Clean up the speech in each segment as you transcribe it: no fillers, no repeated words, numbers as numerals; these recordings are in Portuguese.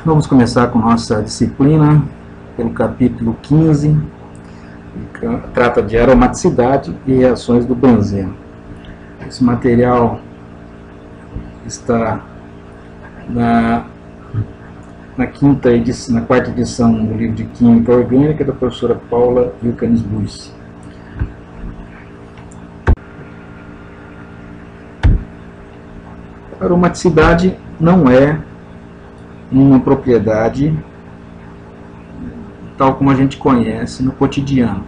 Vamos começar com nossa disciplina pelo capítulo 15, que trata de aromaticidade e reações do benzeno. Esse material está na quarta edição do livro de Química Orgânica da professora Paula Wilkenes-Buis. A aromaticidade não é uma propriedade tal como a gente conhece no cotidiano.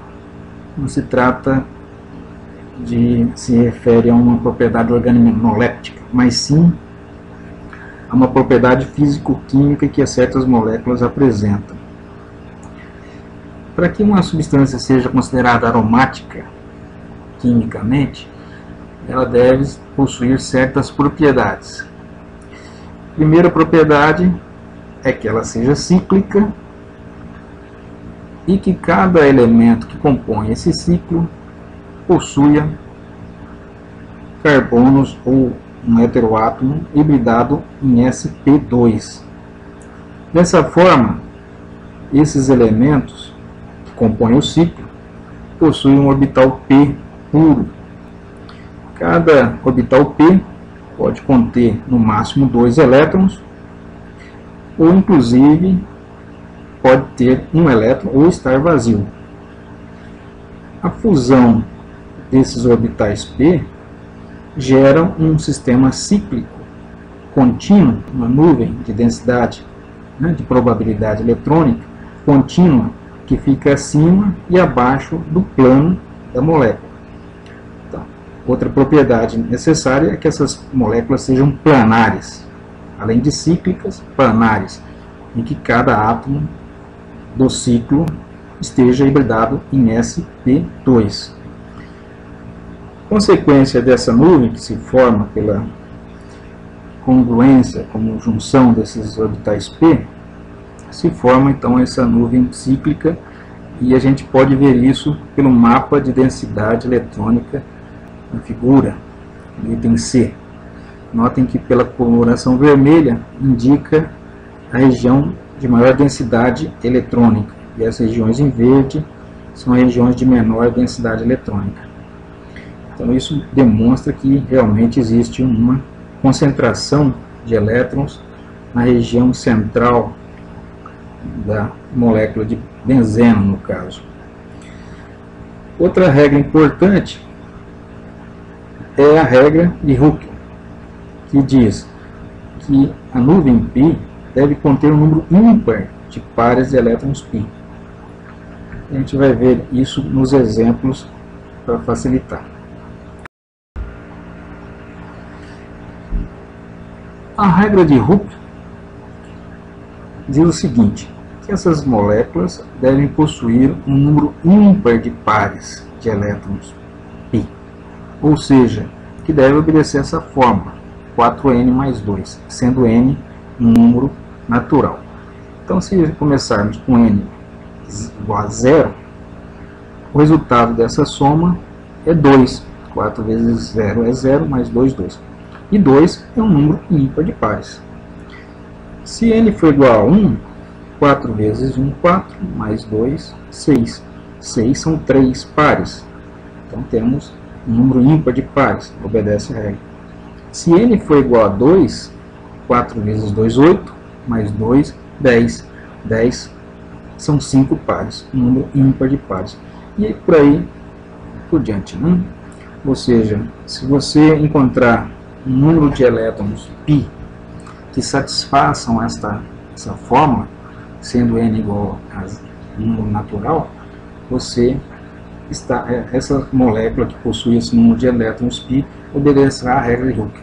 Não se trata se refere a uma propriedade organoléptica, mas sim a uma propriedade físico-química que certas moléculas apresentam. Para que uma substância seja considerada aromática quimicamente, ela deve possuir certas propriedades. A primeira propriedade é que ela seja cíclica e que cada elemento que compõe esse ciclo possua carbonos ou um heteroátomo hibridado em sp2. Dessa forma, esses elementos que compõem o ciclo possuem um orbital p puro. Cada orbital p pode conter no máximo 2 elétrons, ou inclusive pode ter um elétron ou estar vazio. A fusão desses orbitais p gera um sistema cíclico contínuo, uma nuvem de densidade, de probabilidade eletrônica contínua, que fica acima e abaixo do plano da molécula. Então, outra propriedade necessária é que essas moléculas sejam planares, além de cíclicas, planares, em que cada átomo do ciclo esteja hibridado em sp2. Consequência dessa nuvem, que se forma pela congruência, como junção desses orbitais p, se forma então essa nuvem cíclica, e a gente pode ver isso pelo mapa de densidade eletrônica na figura, no item C. Notem que pela coloração vermelha indica a região de maior densidade eletrônica, e as regiões em verde são regiões de menor densidade eletrônica. Então isso demonstra que realmente existe uma concentração de elétrons na região central da molécula de benzeno, no caso. Outra regra importante é a regra de Hooke, que diz que a nuvem π deve conter um número ímpar de pares de elétrons π. A gente vai ver isso nos exemplos para facilitar. A regra de Hooke diz o seguinte, que essas moléculas devem possuir um número ímpar de pares de elétrons π, ou seja, que deve obedecer essa fórmula, 4n mais 2, sendo n um número natural. Então, se começarmos com n igual a 0, o resultado dessa soma é 2. 4 vezes 0 é 0, mais 2, 2. E 2 é um número ímpar de pares. Se n for igual a 1, 4 vezes 1, 4, mais 2, 6. 6 são 3 pares. Então temos um número ímpar de pares, obedece a regra. Se n for igual a 2, 4 vezes 2, 8, mais 2, 10. 10 são 5 pares, um número ímpar de pares. E por aí por diante, né? Ou seja, se você encontrar um número de elétrons π que satisfaçam essa fórmula, sendo n igual a um número natural, essa molécula que possui esse número de elétrons π obedecerá à regra de Hooke.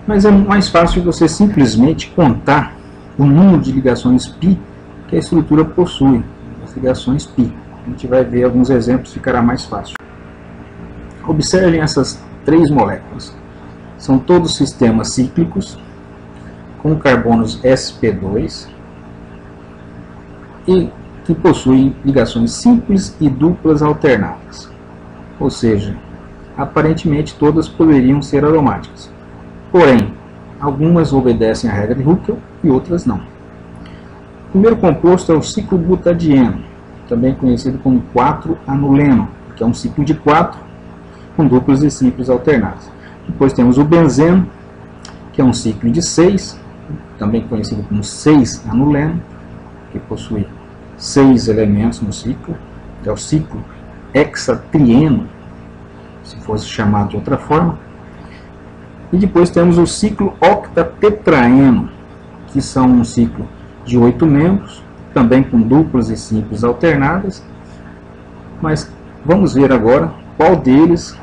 Mas é mais fácil você simplesmente contar o número de ligações π que a estrutura possui, as ligações π. A gente vai ver alguns exemplos, ficará mais fácil. Observem essas 3 moléculas. São todos sistemas cíclicos, com carbonos sp2, e que possuem ligações simples e duplas alternadas. Ou seja, aparentemente todas poderiam ser aromáticas. Porém, Algumas obedecem à regra de Huckel e outras não. O primeiro composto é o ciclobutadieno, também conhecido como 4-anuleno, que é um ciclo de 4 com duplos e simples alternados. Depois temos o benzeno, que é um ciclo de 6, também conhecido como 6-anuleno, que possui 6 elementos no ciclo, que é o ciclo hexatrieno, se fosse chamado de outra forma. E depois temos o ciclo octatetraeno, que são um ciclo de 8 membros, também com duplas e simples alternadas, mas vamos ver agora qual deles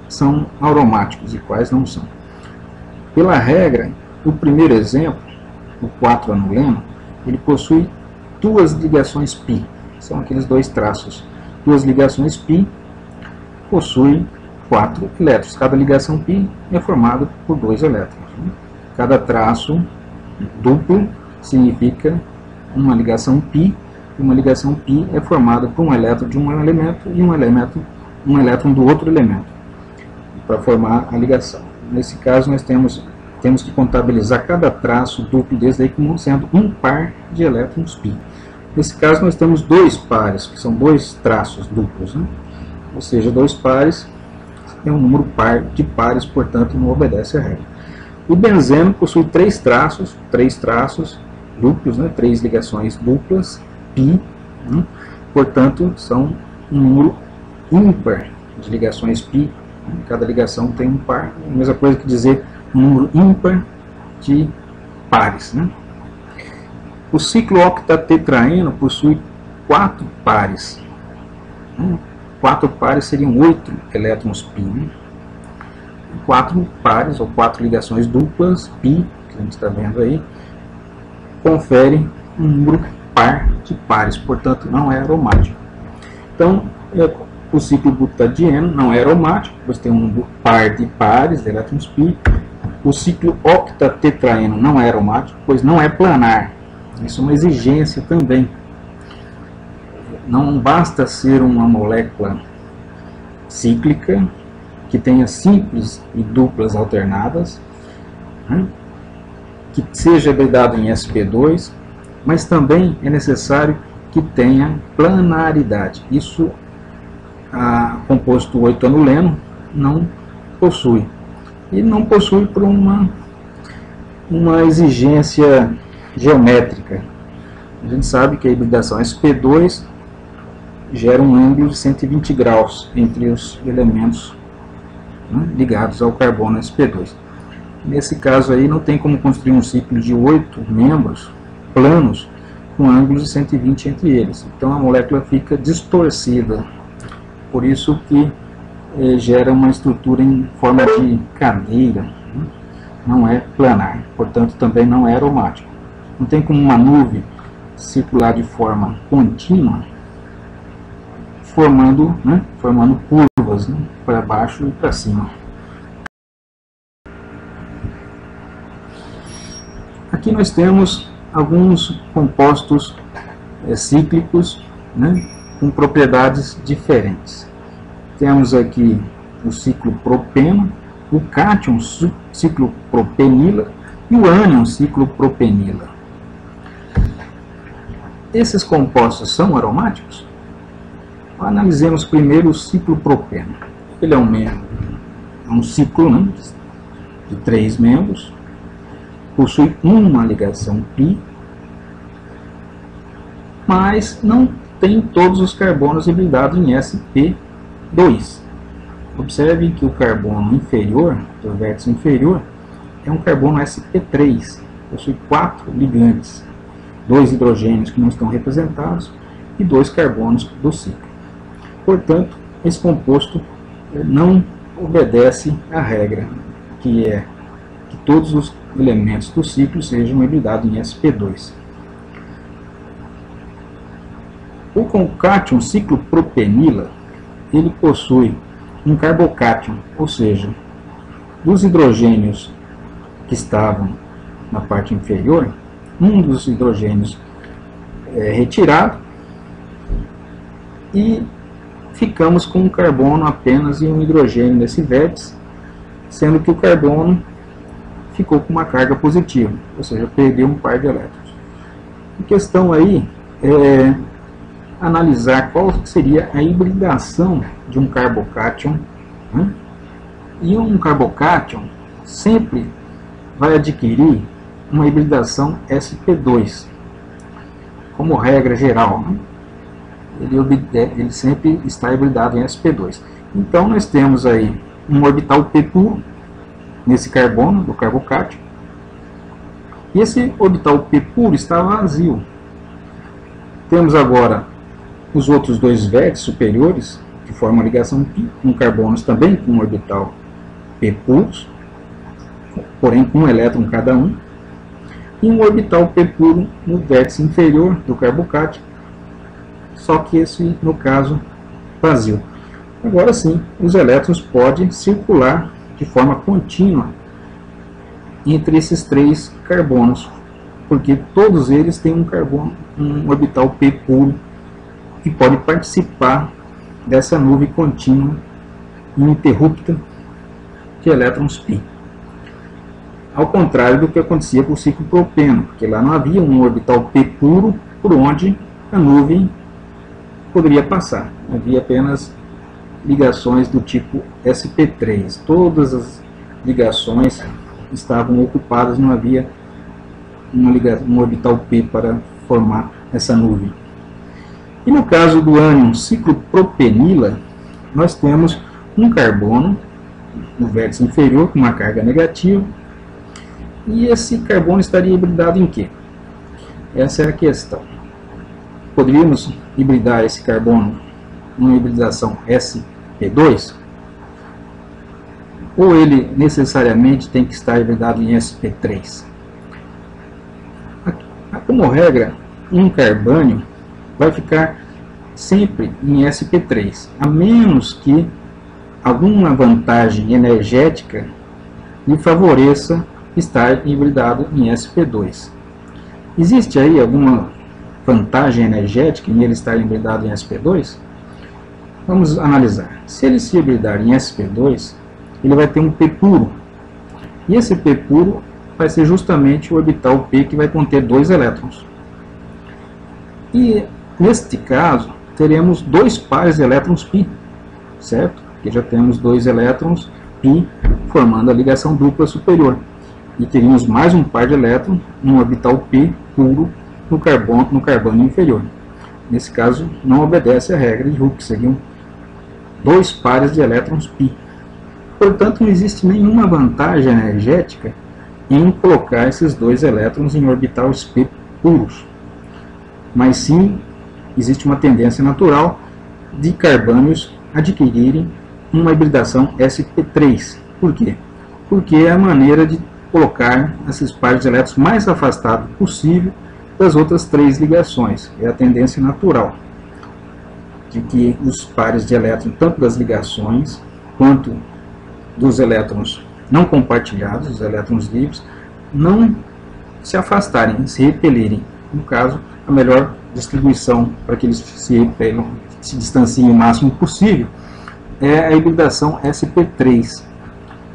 são aromáticos e quais não são. Pela regra, o primeiro exemplo, o 4-anuleno, ele possui duas ligações π, são aqueles dois traços. Duas ligações π possuem 4 elétrons. Cada ligação π é formada por 2 elétrons. Cada traço duplo significa uma ligação π, e uma ligação π é formada por um elétron de um elemento e um elétron do outro elemento, para formar a ligação. Nesse caso, nós temos que contabilizar cada traço duplo desse aí como sendo um par de elétrons π. Nesse caso, nós temos 2 pares, que são 2 traços duplos, né? Ou seja, 2 pares é um número par de pares, portanto, não obedece à regra. O benzeno possui 3 traços duplos, né? 3 ligações duplas, π, né? Portanto, são um número ímpar de ligações π. Cada ligação tem um par, a mesma coisa que dizer um número ímpar de pares, né? O ciclo octatetraeno possui 4 pares. 4 pares seriam 8 elétrons π. 4 pares, ou 4 ligações duplas, π, que a gente está vendo aí, confere um número par de pares, portanto não é aromático. Então, o ciclo butadieno não é aromático, pois tem um número par de pares de elétrons π. O ciclo octatetraeno não é aromático, pois não é planar. Isso é uma exigência também. Não basta ser uma molécula cíclica, que tenha simples e duplas alternadas, né, que seja hibridado em sp2, mas também é necessário que tenha planaridade. Isso a composto 8-anuleno não possui. E não possui por uma exigência geométrica. A gente sabe que a hibridação sp2 gera um ângulo de 120 graus entre os elementos, né, ligados ao carbono sp2. Nesse caso aí não tem como construir um ciclo de 8 membros planos com ângulos de 120 entre eles. Então a molécula fica distorcida. Por isso que gera uma estrutura em forma de cadeira, né? Não é planar, portanto também não é aromático. Não tem como uma nuvem circular de forma contínua, formando curvas, né, para baixo e para cima. Aqui nós temos alguns compostos cíclicos, né, com propriedades diferentes. Temos aqui o ciclo propeno, o cátion ciclo propenila e o ânion ciclo propenila. Esses compostos são aromáticos? Analisemos primeiro o ciclo propeno. Ele é um ciclo, né, de 3 membros, possui uma ligação π, mas não tem todos os carbonos hibridados em sp2. Observe que o carbono inferior, o vértice inferior, é um carbono sp3, possui 4 ligantes, 2 hidrogênios que não estão representados e 2 carbonos do ciclo. Portanto, esse composto não obedece à regra, que é que todos os elementos do ciclo sejam hibridados em sp2. O cátion ciclo propenila, ele possui um carbocátion, ou seja, dos hidrogênios que estavam na parte inferior, um dos hidrogênios é retirado e ficamos com um carbono apenas e um hidrogênio nesse vértice, sendo que o carbono ficou com uma carga positiva, ou seja, perdeu um par de elétrons. A questão aí é analisar qual seria a hibridação de um carbocátion, né? E um carbocátion sempre vai adquirir uma hibridação sp2, como regra geral, né? Ele sempre está hibridado em sp2. Então nós temos aí um orbital p puro nesse carbono do carbocátion, e esse orbital p puro está vazio. Temos agora os outros dois vértices superiores que formam a ligação π, com carbonos também com um orbital p puros, porém com um elétron cada um, e um orbital p puro no vértice inferior do carbocátion, só que esse, no caso, vazio. Agora sim, os elétrons podem circular de forma contínua entre esses três carbonos, porque todos eles têm um carbono, um orbital p puro, que pode participar dessa nuvem contínua ininterrupta de elétrons π. Ao contrário do que acontecia com o ciclo propeno, porque lá não havia um orbital p puro por onde a nuvem poderia passar. Havia apenas ligações do tipo sp3. Todas as ligações estavam ocupadas, não havia um orbital p para formar essa nuvem. E no caso do ânion ciclopropenila, nós temos um carbono no vértice inferior com uma carga negativa, e esse carbono estaria hibridado em quê? Essa é a questão. Poderíamos hibridar esse carbono numa hibridação sp2? Ou ele necessariamente tem que estar hibridado em sp3? Como regra, um carbânio vai ficar sempre em sp3, a menos que alguma vantagem energética lhe favoreça estar hibridado em sp2. Existe aí alguma vantagem energética em ele estar hibridado em sp2? Vamos analisar. Se ele se hibridar em sp2, ele vai ter um p puro, e esse p puro vai ser justamente o orbital p que vai conter 2 elétrons. E neste caso teremos 2 pares de elétrons π, certo? Porque já temos 2 elétrons π formando a ligação dupla superior. E teríamos mais um par de elétrons no orbital p puro no carbono inferior. Nesse caso, não obedece à regra de Hooke, seriam 2 pares de elétrons π. Portanto, não existe nenhuma vantagem energética em colocar esses 2 elétrons em orbitais p puros. Mas sim, existe uma tendência natural de carbânios adquirirem uma hibridação sp3. Por quê? Porque é a maneira de colocar esses pares de elétrons mais afastados possível das outras 3 ligações. É a tendência natural de que os pares de elétrons, tanto das ligações quanto dos elétrons não compartilhados, os elétrons livres, não se afastarem, se repelirem. No caso, a melhor distribuição para que eles se repelam, se distanciem o máximo possível, é a hibridação sp3.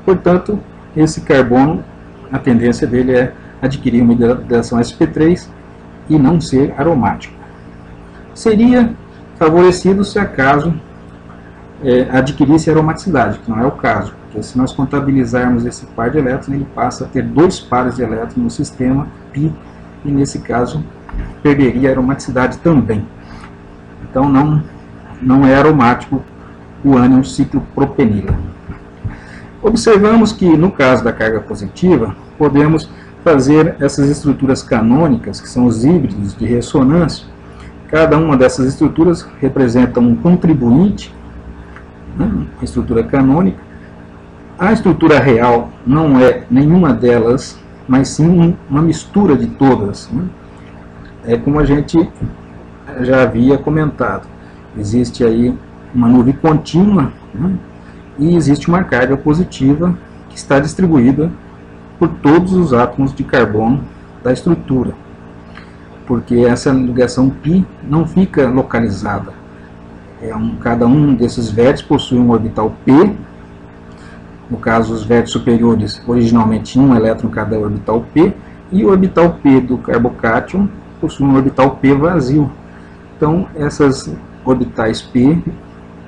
Portanto, esse carbono, a tendência dele é adquirir uma hibridação sp3 e não ser aromático. Seria favorecido se acaso adquirisse aromaticidade, que não é o caso, porque se nós contabilizarmos esse par de elétrons, ele passa a ter 2 pares de elétrons no sistema π, e nesse caso perderia a aromaticidade também. Então não é aromático o ânion ciclopropenila. Observamos que no caso da carga positiva, podemos fazer essas estruturas canônicas, que são os híbridos de ressonância. Cada uma dessas estruturas representa um contribuinte, né, estrutura canônica. A estrutura real não é nenhuma delas, mas sim uma mistura de todas, né? É como a gente já havia comentado. Existe aí uma nuvem contínua, né, e existe uma carga positiva que está distribuída por todos os átomos de carbono da estrutura, porque essa ligação π não fica localizada. Cada um desses vértices possui um orbital p No caso, os vértices superiores originalmente tinham um elétron em cada orbital P, e o orbital P do carbocátion possui um orbital P vazio. Então, essas orbitais P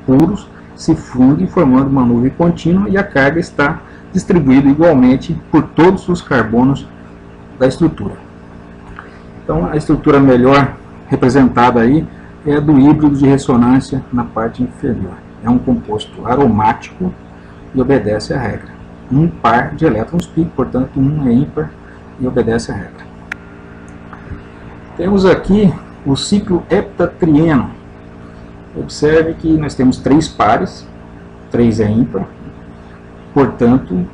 puros se fundem formando uma nuvem contínua, e a carga está distribuída igualmente por todos os carbonos da estrutura. Então, a estrutura melhor representada aí é a do híbrido de ressonância na parte inferior. É um composto aromático e obedece à regra. Um par de elétrons π, portanto, um é ímpar e obedece à regra. Temos aqui o ciclo heptatrieno. Observe que nós temos 3 pares, 3 é ímpar, portanto,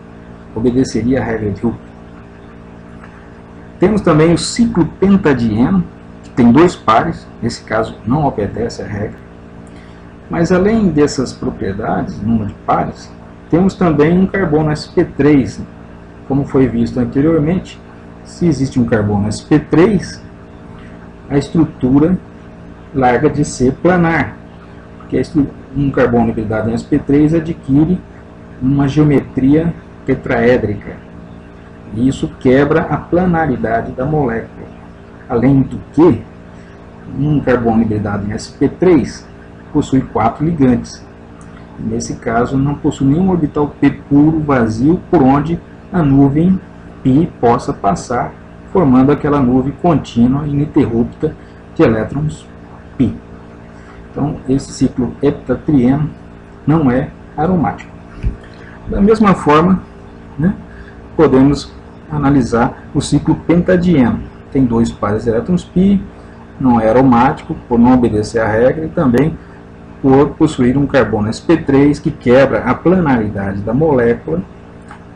obedeceria à regra de Hooke. Temos também o ciclo pentadieno, que tem 2 pares, nesse caso não obedece à regra. Mas além dessas propriedades, número de pares, temos também um carbono sp3. Como foi visto anteriormente, se existe um carbono sp3, a estrutura larga de ser planar, porque um carbono hibridado em sp3 adquire uma geometria tetraédrica, e isso quebra a planaridade da molécula. Além do que, um carbono hibridado em sp3 possui 4 ligantes. Nesse caso, não possui nenhum orbital P puro vazio por onde a nuvem π possa passar, formando aquela nuvem contínua e ininterrupta de elétrons π. Então, esse ciclo heptatrieno não é aromático. Da mesma forma, né, podemos analisar o ciclo pentadieno. Tem 2 pares de elétrons π, não é aromático por não obedecer à regra, e também por possuir um carbono sp3 que quebra a planaridade da molécula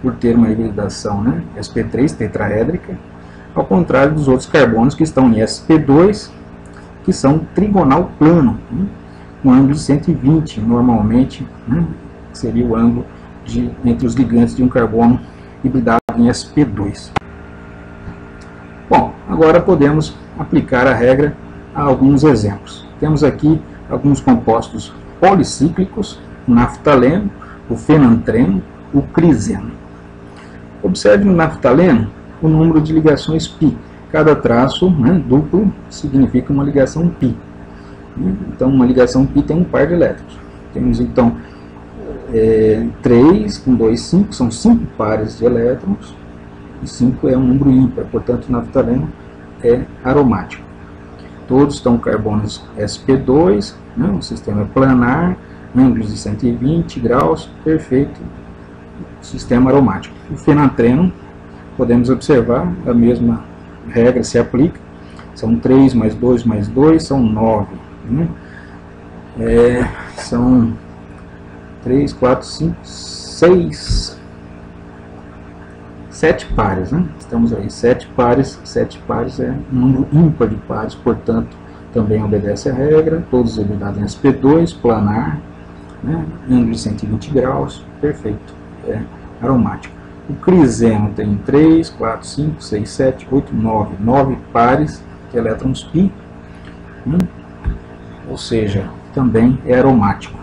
por ter uma hibridação, né, sp3 tetraédrica, ao contrário dos outros carbonos que estão em sp2, que são trigonal plano, né, com ângulo de 120, normalmente, né, seria o ângulo entre os ligantes de um carbono hibridado em sp2. Bom, agora podemos aplicar a regra a alguns exemplos. Temos aqui alguns compostos policíclicos, o naftaleno, o fenantreno, o criseno. Observe no naftaleno o número de ligações π. Cada traço, né, duplo significa uma ligação π. Então, uma ligação π tem um par de elétrons. Temos, então, 3 com 2, 5, são 5 pares de elétrons, e 5 é um número ímpar, portanto, o naftaleno é aromático. Todos estão carbonos sp2, né, o sistema é planar, ângulos de 120 graus, perfeito, sistema aromático. O fenantreno, podemos observar, a mesma regra se aplica, são 3 mais 2 mais 2, são 9. Né? São 3, 4, 5, 6, 7 pares, né? Estamos aí, 7 pares é um número ímpar de pares, portanto, também obedece à regra, todos hibridados em sp2, planar, né? Ângulo de 120 graus, perfeito, é aromático. O criseno tem 3, 4, 5, 6, 7, 8, 9, 9 pares de elétrons π, né? Ou seja, também é aromático.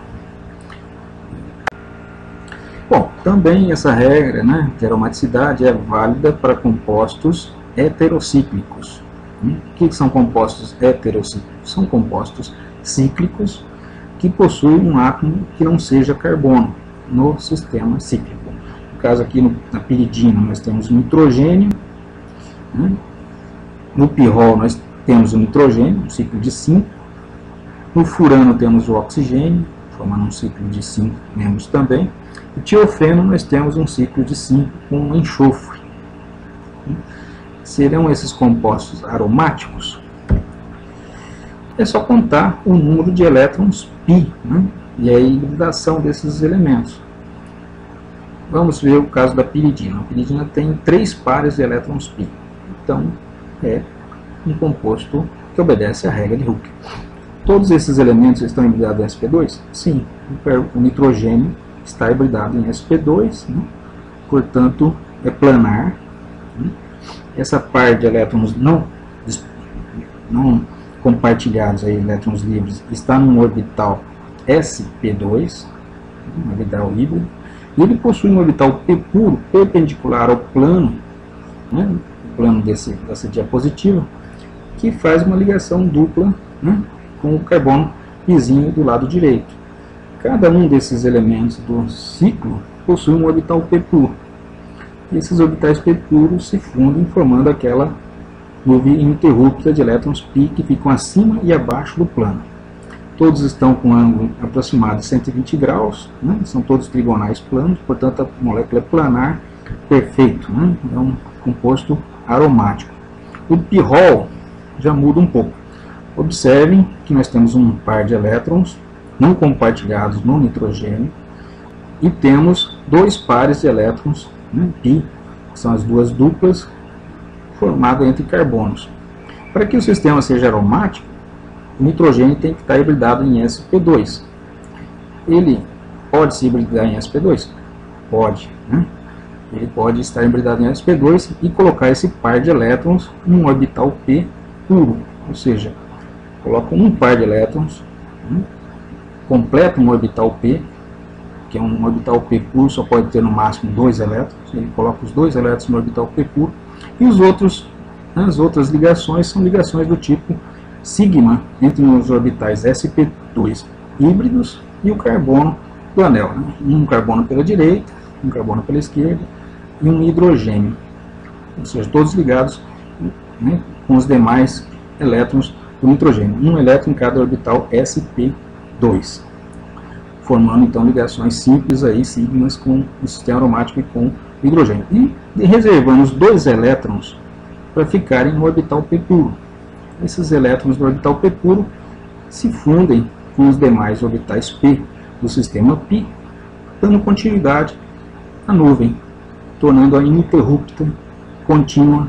Bom, também essa regra, né, de aromaticidade é válida para compostos heterocíclicos. O que são compostos heterocíclicos? São compostos cíclicos que possuem um átomo que não seja carbono no sistema cíclico. No caso aqui na piridina nós temos o nitrogênio, né? No pirrol nós temos o nitrogênio, um ciclo de 5. No furano temos o oxigênio, formando um ciclo de 5 membros também. No tiofeno nós temos um ciclo de 5 com enxofre. Serão esses compostos aromáticos? É só contar o número de elétrons π, né? E a hibridação desses elementos. Vamos ver o caso da piridina. A piridina tem 3 pares de elétrons π. Então, é um composto que obedece à regra de Hooke. Todos esses elementos estão hibridados em sp2? Sim. O nitrogênio está hibridado em sp2, né? Portanto, é planar. Né? Essa par de elétrons não compartilhados, aí, elétrons livres, está num orbital sp2, um orbital híbrido, Ele possui um orbital P puro perpendicular ao plano, né, o plano dessa diapositiva, que faz uma ligação dupla, né, com o carbono vizinho do lado direito. Cada um desses elementos do ciclo possui um orbital P puro. E esses orbitais P puros se fundem formando aquela nuvem ininterrupta de elétrons π que ficam acima e abaixo do plano. Todos estão com ângulo aproximado de 120 graus, né? São todos trigonais planos, portanto a molécula é planar perfeito, né? É um composto aromático. O pirrol já muda um pouco. Observem que nós temos um par de elétrons não compartilhados no nitrogênio e temos dois pares de elétrons, né, π, que são as duas duplas formadas entre carbonos. Para que o sistema seja aromático, o nitrogênio tem que estar hibridado em sp2. Ele pode se hibridar em sp2? Pode, né? Ele pode estar hibridado em sp2 e colocar esse par de elétrons em um orbital p puro, ou seja, coloca um par de elétrons, né, completa um orbital p, que é um orbital p puro, só pode ter no máximo 2 elétrons, ele coloca os 2 elétrons no orbital p puro, e os outros, né, as outras ligações são ligações do tipo sigma entre os orbitais sp2 híbridos e o carbono do anel, né? Um carbono pela direita, um carbono pela esquerda e um hidrogênio, ou seja, todos ligados, né, com os demais elétrons do nitrogênio, um elétron em cada orbital sp2, formando então ligações simples aí, sigmas, com o sistema aromático e com o hidrogênio, e reservando os 2 elétrons para ficarem no orbital p puro. Esses elétrons do orbital p puro se fundem com os demais orbitais p do sistema π, dando continuidade à nuvem, tornando-a ininterrupta, contínua,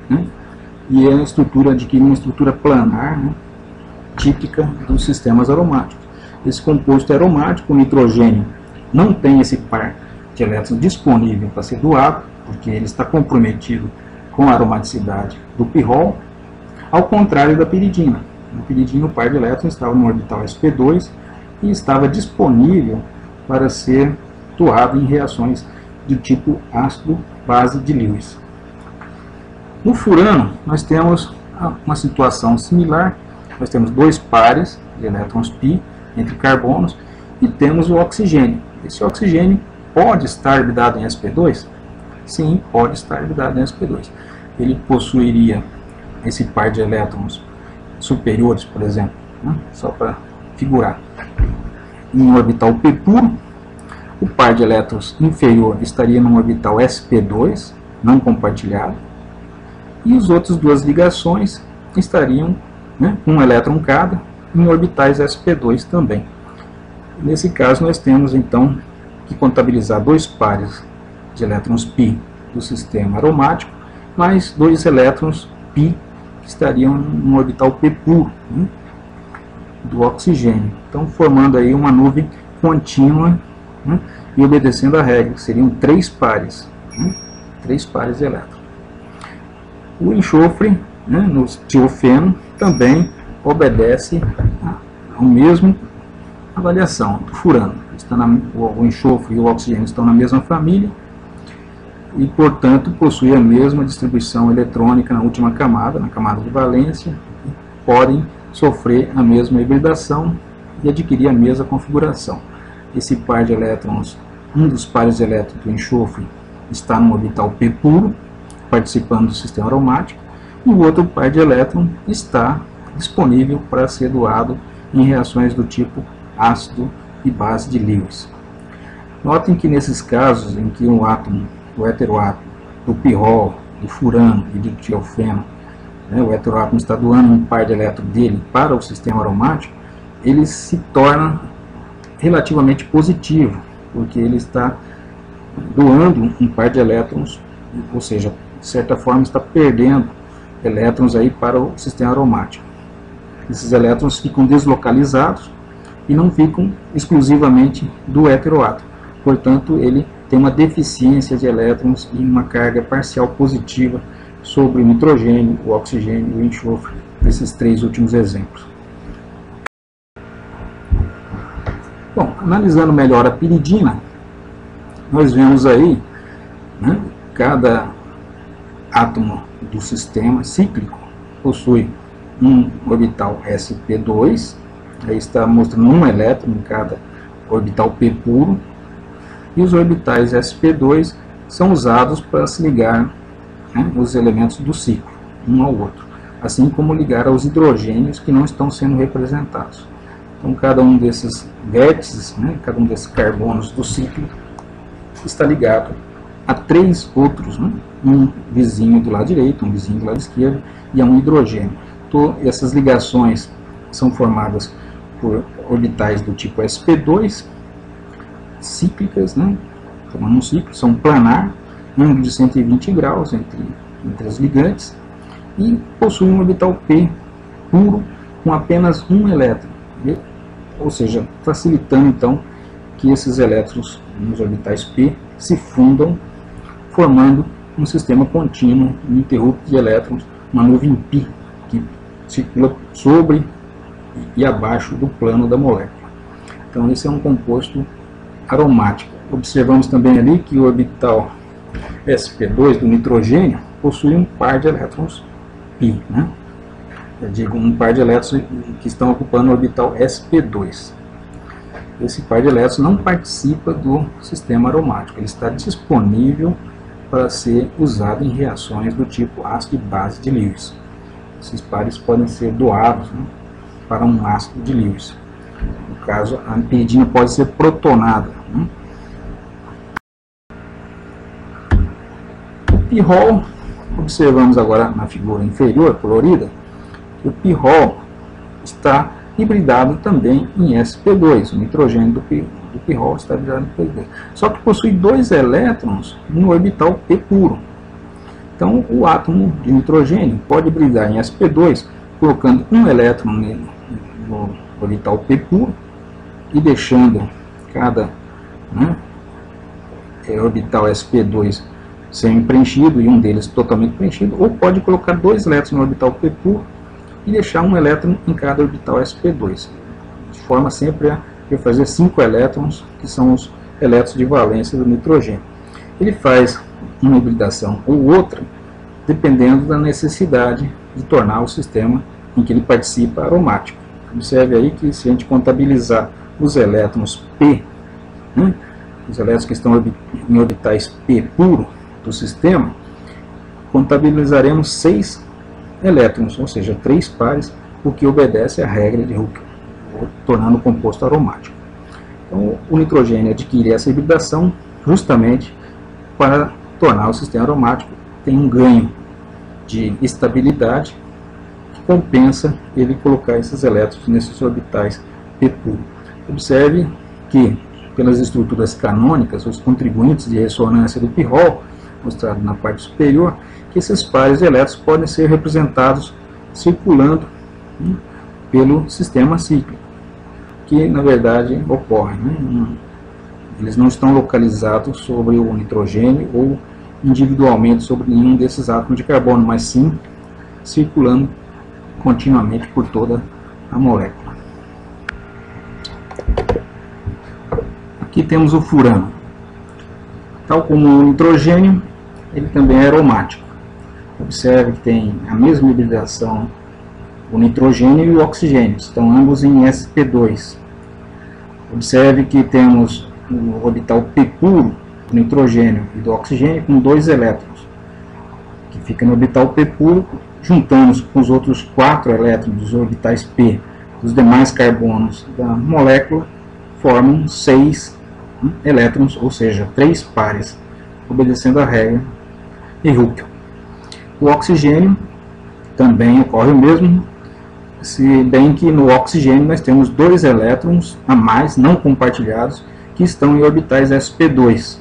né? E a estrutura adquire uma estrutura planar, né, típica dos sistemas aromáticos. Esse composto é aromático, o nitrogênio não tem esse par de elétrons disponível para ser doado, porque ele está comprometido com a aromaticidade do pirrol, ao contrário da piridina. Na piridina, o par de elétrons estava no orbital sp2 e estava disponível para ser doado em reações do tipo ácido-base de Lewis. No furano, nós temos uma situação similar. Nós temos 2 pares de elétrons π entre carbonos e temos o oxigênio. Esse oxigênio pode estar hibridado em sp2? Sim, pode estar hibridado em sp2. Ele possuiria esse par de elétrons superiores, por exemplo, né? Só para figurar, em um orbital p puro. O par de elétrons inferior estaria num orbital sp2, não compartilhado, e as outras 2 ligações estariam, né, um elétron cada, em orbitais sp2 também. Nesse caso, nós temos então que contabilizar 2 pares de elétrons π do sistema aromático, mais 2 elétrons π que estariam no orbital p puro, né, do oxigênio. Então, formando aí uma nuvem contínua, né, e obedecendo a regra, que seriam 3 pares, né, 3 pares de elétrons. O enxofre, né, no tiofeno, também obedece ao mesmo avaliação do furano. O enxofre e o oxigênio estão na mesma família e, portanto, possui a mesma distribuição eletrônica na última camada, na camada de valência, e podem sofrer a mesma hibridação e adquirir a mesma configuração. Esse par de elétrons, um dos pares de elétrons do enxofre está no orbital p puro, participando do sistema aromático, e o outro par de elétrons está disponível para ser doado em reações do tipo ácido e base de Lewis. Notem que nesses casos em que o heteroátomo do pirrol, do furano e do tiofeno, né, o heteroátomo está doando um par de elétrons dele para o sistema aromático, ele se torna relativamente positivo, porque ele está doando um par de elétrons, ou seja, de certa forma está perdendo elétrons aí para o sistema aromático. Esses elétrons ficam deslocalizados e não ficam exclusivamente do heteroátomo. Portanto, ele tem uma deficiência de elétrons e uma carga parcial positiva sobre o nitrogênio, o oxigênio e o enxofre, nesses 3 últimos exemplos. Bom, analisando melhor a piridina, nós vemos aí, né, cada átomo do sistema cíclico possui um orbital sp2, aí está mostrando um elétron em cada orbital p puro, e os orbitais sp2 são usados para se ligar, né, os elementos do ciclo, um ao outro, assim como ligar aos hidrogênios que não estão sendo representados. Então, cada um desses vértices, né, cada um desses carbonos do ciclo está ligado a 3 outros, né, um vizinho do lado direito, um vizinho do lado esquerdo e a um hidrogênio. Então, essas ligações são formadas por orbitais do tipo sp2, cíclicas, né, formando um ciclo, são planar, ângulo de 120 graus entre as ligantes, e possuem um orbital p puro com apenas um elétron, ou seja, facilitando então que esses elétrons nos orbitais p se fundam, formando um sistema contínuo ininterrupto de elétrons, uma nuvem pi, que circula sobre e abaixo do plano da molécula. Então esse é um composto aromático. Observamos também ali que o orbital sp2 do nitrogênio possui um par de elétrons pi, né? Eu digo um par de elétrons que estão ocupando o orbital sp2. Esse par de elétrons não participa do sistema aromático, ele está disponível para ser usado em reações do tipo ácido e base de Lewis. Esses pares podem ser doados, né, para um ácido de Lewis. No caso, a piridina pode ser protonada, né. O pirrol, observamos agora na figura inferior, colorida, que o pirrol está hibridado também em sp2, o nitrogênio do pirrol está hibridado em sp2, só que possui 2 elétrons no orbital p puro. Então o átomo de nitrogênio pode hibridar em sp2, colocando um elétron no orbital p puro e deixando cada, né, orbital sp2 semi-preenchido e um deles totalmente preenchido, ou pode colocar 2 elétrons no orbital p puro e deixar um elétron em cada orbital sp2, de forma sempre a fazer 5 elétrons, que são os elétrons de valência do nitrogênio. Ele faz uma hibridação ou outra, dependendo da necessidade de tornar o sistema em que ele participa aromático. Observe aí que se a gente contabilizar os elétrons P, né, os elétrons que estão em orbitais P puro do sistema, contabilizaremos 6 elétrons, ou seja, 3 pares, o que obedece à regra de Hooke, tornando o composto aromático. Então, o nitrogênio adquire essa hibridação justamente para tornar o sistema aromático, tem um ganho de estabilidade que compensa ele colocar esses elétrons nesses orbitais p puro. Observe que, pelas estruturas canônicas, os contribuintes de ressonância do pirrol, mostrado na parte superior, que esses pares de elétrons podem ser representados circulando, né, pelo sistema cíclico, que na verdade ocorre, né? Eles não estão localizados sobre o nitrogênio ou individualmente sobre nenhum desses átomos de carbono, mas sim circulando continuamente por toda a molécula. Aqui temos o furano. Tal como o nitrogênio, ele também é aromático. Observe que tem a mesma hibridação, o nitrogênio e o oxigênio, estão ambos em sp2. Observe que temos o orbital p puro do nitrogênio e do oxigênio com 2 elétrons, que fica no orbital p puro, juntamos com os outros 4 elétrons dos orbitais p dos demais carbonos da molécula, formam 6 elétrons, ou seja, 3 pares, obedecendo a regra de Hooke. O oxigênio também ocorre o mesmo, se bem que no oxigênio nós temos 2 elétrons a mais não compartilhados que estão em orbitais sp2.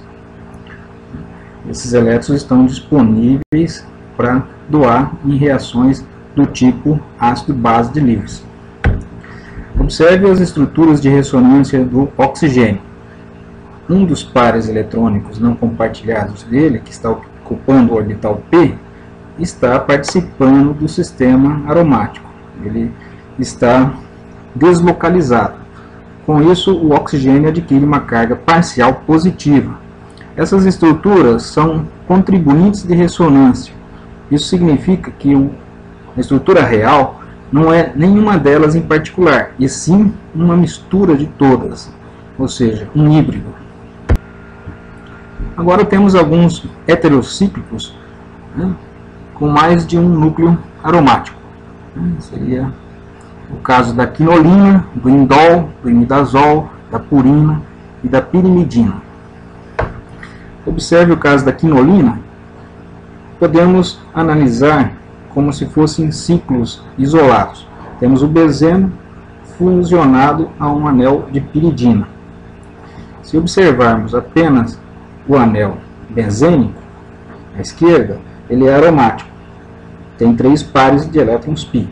Esses elétrons estão disponíveis para doar em reações do tipo ácido-base de Lewis. Observe as estruturas de ressonância do oxigênio. Um dos pares eletrônicos não compartilhados dele, que está ocupando o orbital P, está participando do sistema aromático. Ele está deslocalizado. Com isso, o oxigênio adquire uma carga parcial positiva. Essas estruturas são contribuintes de ressonância. Isso significa que a estrutura real não é nenhuma delas em particular, e sim uma mistura de todas, ou seja, um híbrido. Agora temos alguns heterocíclicos, né, com mais de um núcleo aromático. Seria o caso da quinolina, do indol, do imidazol, da purina e da pirimidina. Observe o caso da quinolina. Podemos analisar como se fossem ciclos isolados. Temos o benzeno fusionado a um anel de piridina. Se observarmos apenas o anel benzênico, à esquerda, ele é aromático. Tem 3 pares de elétrons π.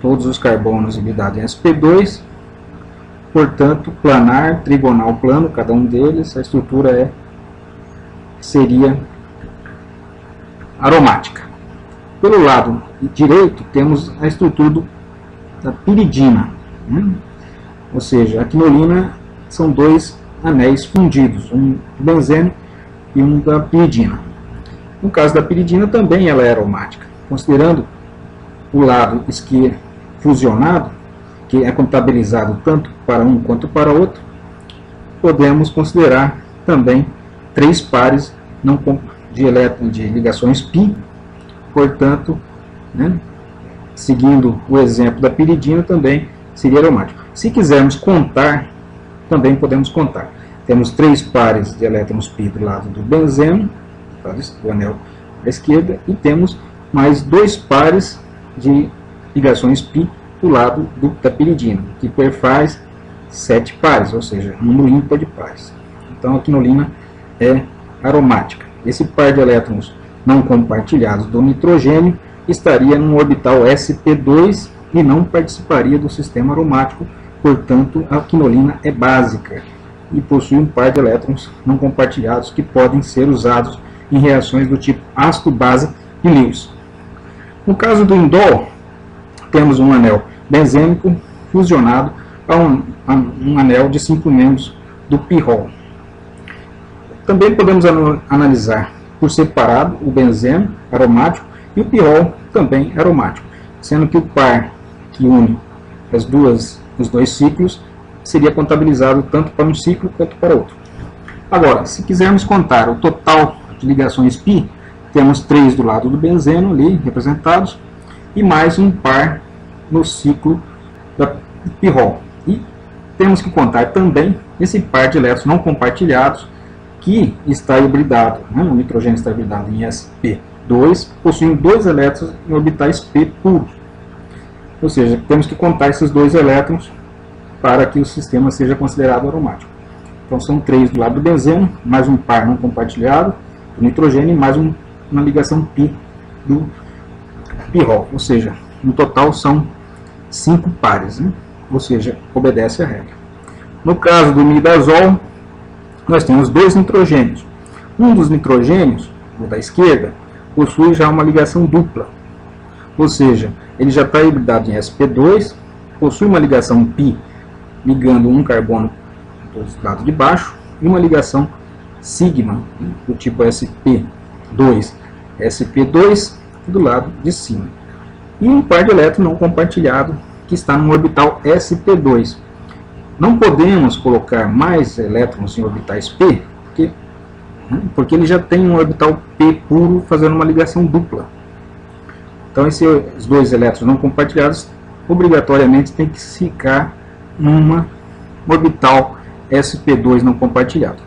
Todos os carbonos hibridados em sp2, portanto, planar, trigonal plano, cada um deles, a estrutura seria aromática. Pelo lado direito, temos a estrutura da piridina, né? Ou seja, a quinolina são 2 anéis fundidos, um do benzeno e um da piridina. No caso da piridina, também ela é aromática. Considerando o lado esquerdo fusionado, que é contabilizado tanto para um quanto para outro, podemos considerar também 3 pares de ligações π. Portanto, né, seguindo o exemplo da piridina, também seria aromático. Se quisermos contar, também podemos contar. Temos 3 pares de elétrons π do lado do benzeno, do anel à esquerda, e temos mais 2 pares de ligações π do lado da piridina, que perfaz 7 pares, ou seja, um número ímpar de pares. Então a quinolina é aromática. Esse par de elétrons não compartilhados do nitrogênio estaria num orbital sp2 e não participaria do sistema aromático, portanto a quinolina é básica e possui um par de elétrons não compartilhados que podem ser usados em reações do tipo ácido-base de Lewis. No caso do indol, temos um anel benzênico fusionado a um anel de 5 membros do pirrol. Também podemos analisar por separado o benzeno aromático e o pirrol também aromático, sendo que o par que une os dois ciclos seria contabilizado tanto para um ciclo quanto para outro. Agora, se quisermos contar o total de ligações π, temos 3 do lado do benzeno ali representados e mais um par no ciclo da pirrol. E temos que contar também esse par de elétrons não compartilhados que está hibridado, né? O nitrogênio está hibridado em sp2, possuindo 2 elétrons em orbitais p puros. Ou seja, temos que contar esses 2 elétrons para que o sistema seja considerado aromático. Então são 3 do lado do benzeno, mais um par não compartilhado do nitrogênio e mais uma ligação π do pirrol. Ou seja, no total são 5 pares, né? Ou seja, obedece à regra. No caso do imidazol, nós temos 2 nitrogênios. Um dos nitrogênios, o da esquerda, possui já uma ligação dupla. Ou seja, ele já está hibridado em sp2, possui uma ligação π ligando um carbono do lado de baixo e uma ligação sigma do tipo sp2, sp2 do lado de cima. E um par de elétrons não compartilhado que está no orbital sp2. Não podemos colocar mais elétrons em orbitais p, porque ele já tem um orbital p puro fazendo uma ligação dupla. Então esses 2 elétrons não compartilhados obrigatoriamente tem que ficar numa orbital sp2 não compartilhado.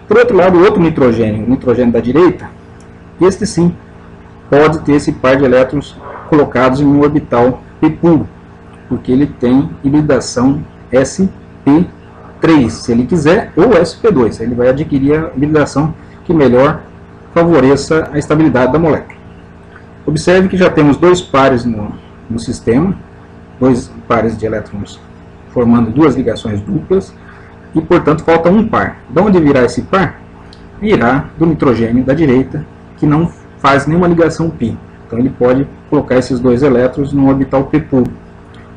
Por outro lado, o outro nitrogênio, o nitrogênio da direita, este sim pode ter esse par de elétrons colocados em um orbital p puro, porque ele tem hibridação sp3, se ele quiser, ou sp2. Ele vai adquirir a hibridação que melhor favoreça a estabilidade da molécula. Observe que já temos 2 pares no sistema, 2 pares de elétrons formando 2 ligações duplas, e portanto falta um par. De onde virá esse par? Virá do nitrogênio da direita, que não faz nenhuma ligação π. Então ele pode colocar esses 2 elétrons no orbital p puro.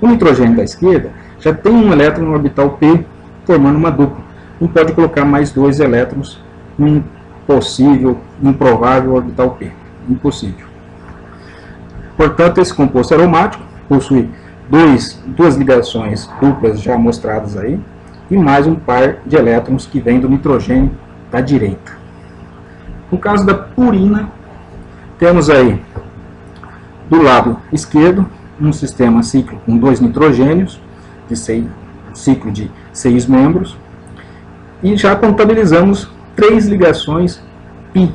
O nitrogênio da esquerda já tem um elétron no orbital p formando uma dupla. não pode colocar mais 2 elétrons em um possível, improvável orbital P. Impossível. Portanto, esse composto aromático possui duas ligações duplas já mostradas aí, e mais um par de elétrons que vem do nitrogênio da direita. No caso da purina, temos aí do lado esquerdo um sistema ciclo com 2 nitrogênios, ciclo de 6 membros, e já contabilizamos 3 ligações π,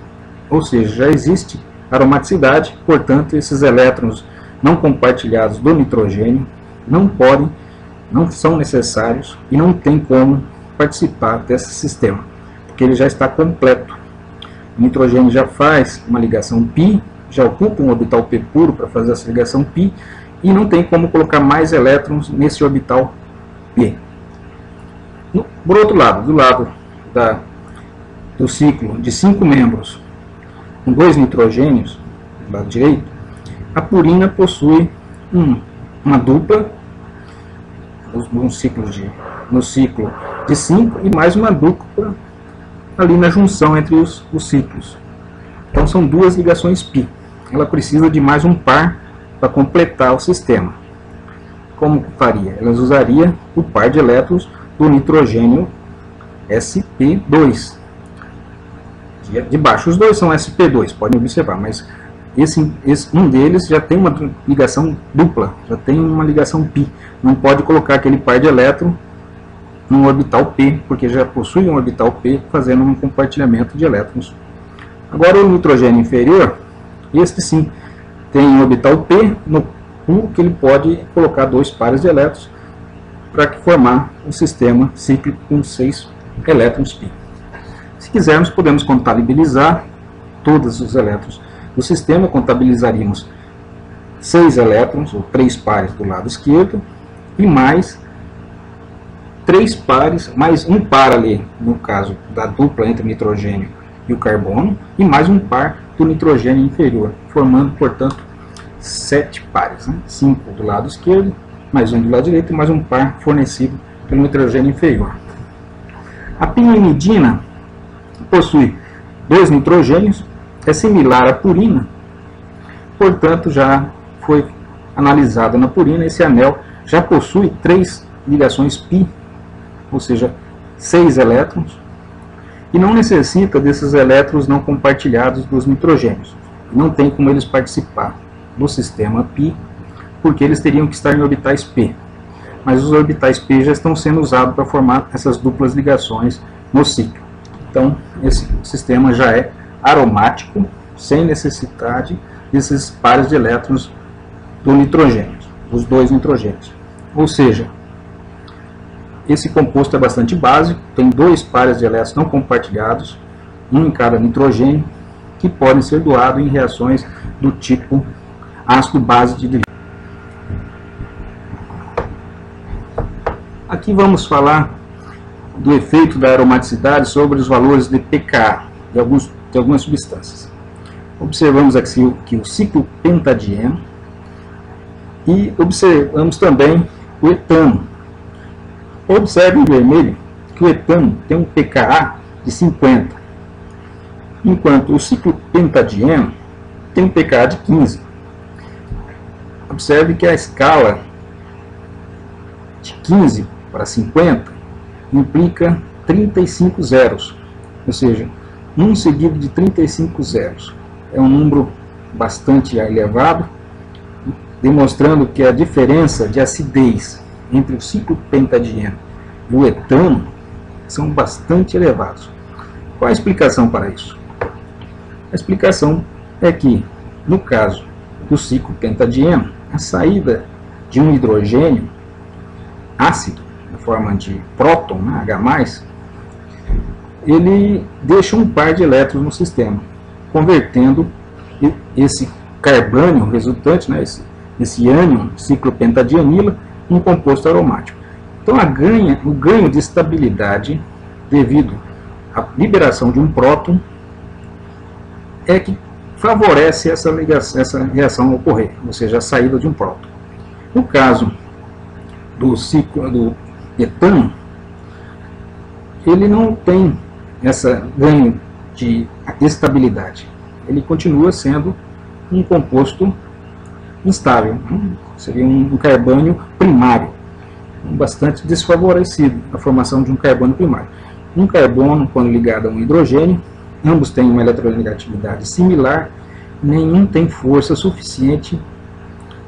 ou seja, já existe aromaticidade, portanto, esses elétrons não compartilhados do nitrogênio não são necessários e não tem como participar desse sistema, porque ele já está completo. O nitrogênio já faz uma ligação π, já ocupa um orbital P puro para fazer essa ligação π, e não tem como colocar mais elétrons nesse orbital P. Por outro lado, do lado do ciclo de 5 membros, com 2 nitrogênios, do lado direito, a purina possui uma dupla no ciclo de 5 e mais uma dupla ali na junção entre os ciclos. Então são 2 ligações π. Ela precisa de mais um par para completar o sistema. Como faria? Ela usaria o par de elétrons do nitrogênio sp2. De baixo, os dois são sp2, podem observar, mas um deles já tem uma ligação dupla, já tem uma ligação π. Não pode colocar aquele par de elétron num orbital P, porque já possui um orbital P fazendo um compartilhamento de elétrons. Agora o nitrogênio inferior, este sim, tem um orbital P no Q, que ele pode colocar 2 pares de elétrons para formar um sistema cíclico com 6 elétrons π. Se quisermos, podemos contabilizar todos os elétrons do sistema, contabilizaríamos 6 elétrons, ou 3 pares do lado esquerdo, e mais 3 pares, mais um par ali, no caso da dupla entre o nitrogênio e o carbono, e mais um par do nitrogênio inferior, formando, portanto, 7 pares, 5 do lado esquerdo, mais um do lado direito, e mais um par fornecido pelo nitrogênio inferior. A pirimidina possui 2 nitrogênios, é similar à purina, portanto já foi analisado na purina, esse anel já possui 3 ligações π, ou seja, 6 elétrons, e não necessita desses elétrons não compartilhados dos nitrogênios. Não tem como eles participar do sistema π, porque eles teriam que estar em orbitais p. Mas os orbitais p já estão sendo usados para formar essas duplas ligações no ciclo. Então, esse sistema já é aromático, sem necessidade desses pares de elétrons do nitrogênio, os 2 nitrogênios. Ou seja, esse composto é bastante básico, tem 2 pares de elétrons não compartilhados, um em cada nitrogênio, que podem ser doados em reações do tipo ácido-base de Lewis. Aqui vamos falar do efeito da aromaticidade sobre os valores de pKa de algumas substâncias. Observamos aqui o ciclo pentadieno e observamos também o etano. Observe em vermelho que o etano tem um pKa de 50, enquanto o ciclo pentadieno tem um pKa de 15. Observe que a escala de 15 para 50 implica 35 zeros, ou seja, 1 seguido de 35 zeros. É um número bastante elevado, demonstrando que a diferença de acidez entre o ciclo pentadieno e o etano são bastante elevados. Qual a explicação para isso? A explicação é que, no caso do ciclo pentadieno, a saída de um hidrogênio ácido, na forma de próton, H+, ele deixa um par de elétrons no sistema, convertendo esse carbânio resultante, esse ânion ciclopentadienila, em um composto aromático. Então o ganho de estabilidade devido à liberação de um próton é que favorece essa reação ocorrer, ou seja, a saída de um próton. No caso do etano, ele não tem esse ganho de estabilidade. Ele continua sendo um composto instável, seria um carbônio primário, bastante desfavorecido a formação de um carbono primário. Um carbono, quando ligado a um hidrogênio, ambos têm uma eletronegatividade similar, nenhum tem força suficiente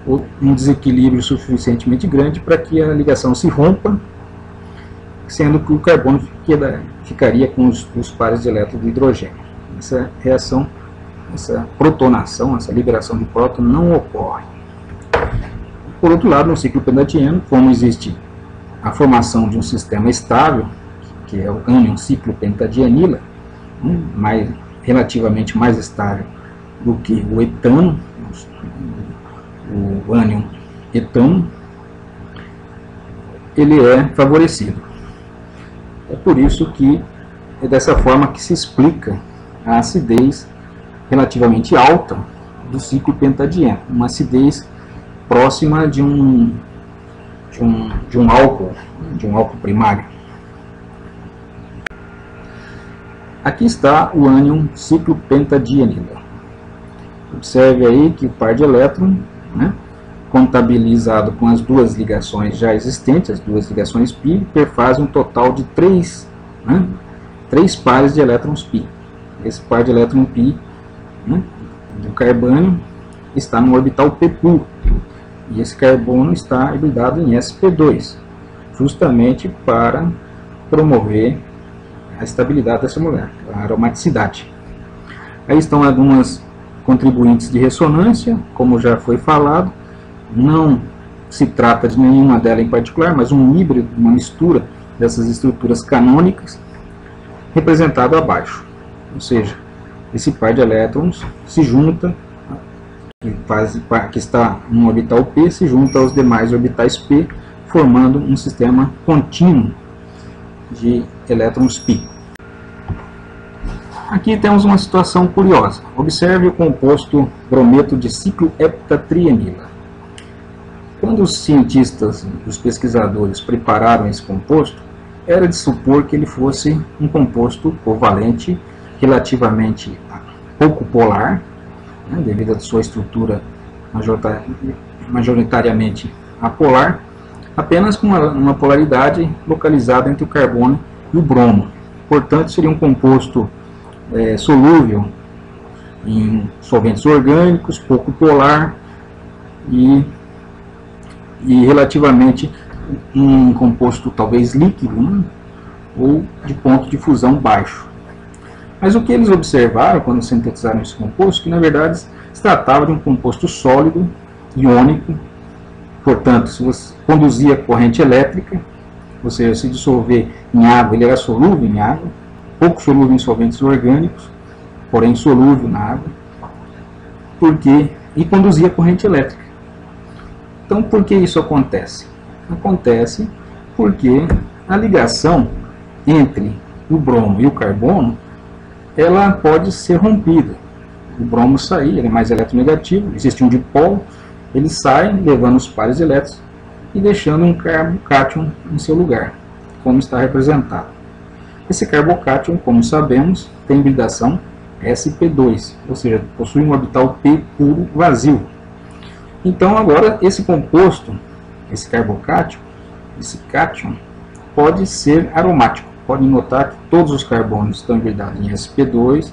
ou um desequilíbrio suficientemente grande para que a ligação se rompa, sendo que o carbono ficaria com os pares de elétrons do hidrogênio. Essa reação, essa protonação, essa liberação de próton não ocorre. Por outro lado, no ciclo pentadieno, como existe a formação de um sistema estável, que é o ânion ciclo pentadienila, relativamente mais estável do que o etano, o ânion etano, ele é favorecido. É por isso que é dessa forma que se explica a acidez relativamente alta do ciclo pentadieno, uma acidez próxima de um álcool primário. Aqui está o ânion ciclo pentadienila. Observe aí que o par de elétron, contabilizado com as duas ligações já existentes, as duas ligações π, perfazem um total de 3 pares de elétrons π. Esse par de elétron π do carbônio está no orbital p puro, e esse carbono está hibridado em sp2, justamente para promover a estabilidade dessa molécula, a aromaticidade. Aí estão algumas contribuintes de ressonância, como já foi falado. Não se trata de nenhuma delas em particular, mas um híbrido, uma mistura dessas estruturas canônicas, representado abaixo. Ou seja, esse par de elétrons se junta, que está no orbital p, se junta aos demais orbitais p, formando um sistema contínuo de elétrons π. Aqui temos uma situação curiosa. Observe o composto brometo de ciclo heptatrienila. Quando os cientistas, os pesquisadores, prepararam esse composto, era de supor que ele fosse um composto covalente relativamente pouco polar, devido à sua estrutura majoritariamente apolar, apenas com uma polaridade localizada entre o carbono e o bromo. Portanto, seria um composto solúvel em solventes orgânicos, pouco polar e relativamente um composto talvez líquido, ou de ponto de fusão baixo. Mas o que eles observaram quando sintetizaram esse composto, que na verdade se tratava de um composto sólido, iônico, portanto, se você conduzia corrente elétrica, ou seja, se dissolver em água, ele era solúvel em água, pouco solúvel em solventes orgânicos, porém solúvel na água, e conduzia corrente elétrica. Então, por que isso acontece? Acontece porque a ligação entre o bromo e o carbono, ela pode ser rompida. O bromo sair, ele é mais eletronegativo, existe um dipolo, ele sai levando os pares de elétrons e deixando um carbocátion em seu lugar, como está representado. Esse carbocátion, como sabemos, tem hibridação sp2, ou seja, possui um orbital p puro vazio. Então agora esse composto, esse carbocátion, esse cátion, pode ser aromático. Podem notar que todos os carbonos estão hibridados em sp2,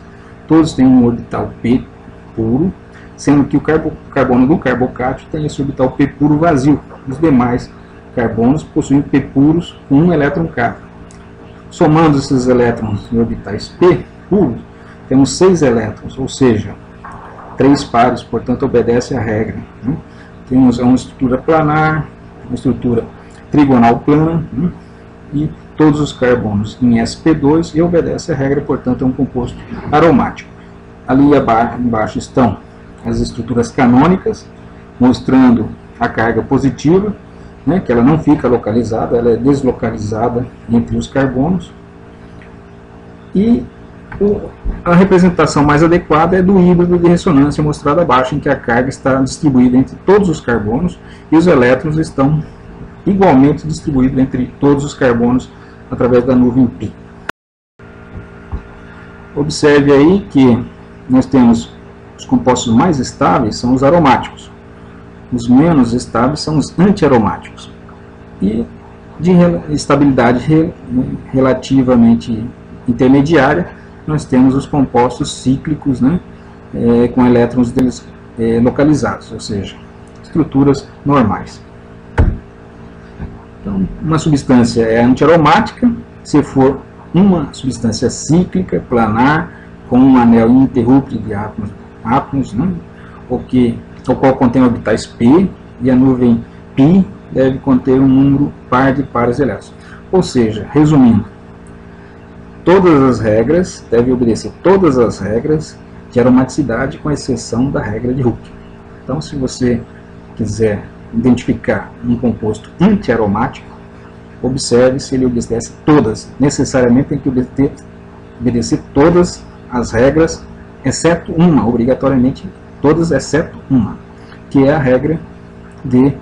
todos têm um orbital p puro, sendo que o carbono do carbocátion tem esse orbital p puro vazio. Os demais carbonos possuem p puros com um elétron cada. Somando esses elétrons em orbitais p puros, temos 6 elétrons, ou seja, 3 pares, portanto obedece à regra. Temos uma estrutura planar, uma estrutura trigonal plana, e todos os carbonos em sp2 e obedece à regra, portanto é um composto aromático. Ali embaixo estão as estruturas canônicas, mostrando a carga positiva, que ela não fica localizada, ela é deslocalizada entre os carbonos. E a representação mais adequada é do híbrido de ressonância mostrado abaixo, em que a carga está distribuída entre todos os carbonos e os elétrons estão igualmente distribuídos entre todos os carbonos através da nuvem π. Observe aí que nós temos os compostos mais estáveis são os aromáticos. Os menos estáveis são os antiaromáticos. E de estabilidade relativamente intermediária, nós temos os compostos cíclicos, né, com elétrons localizados, ou seja, estruturas normais. Então, uma substância é antiaromática se for uma substância cíclica, planar, com um anel ininterrupto de átomos, né, o qual contém orbitais p, e a nuvem π deve conter um número par de pares de elétrons. Ou seja, resumindo, todas as regras devem obedecer todas as regras de aromaticidade, com exceção da regra de Hooke. Então, se você quiser identificar um composto antiaromático, observe se ele obedece todas. Necessariamente tem que obedecer todas as regras, exceto uma, obrigatoriamente todas exceto uma, que é a regra de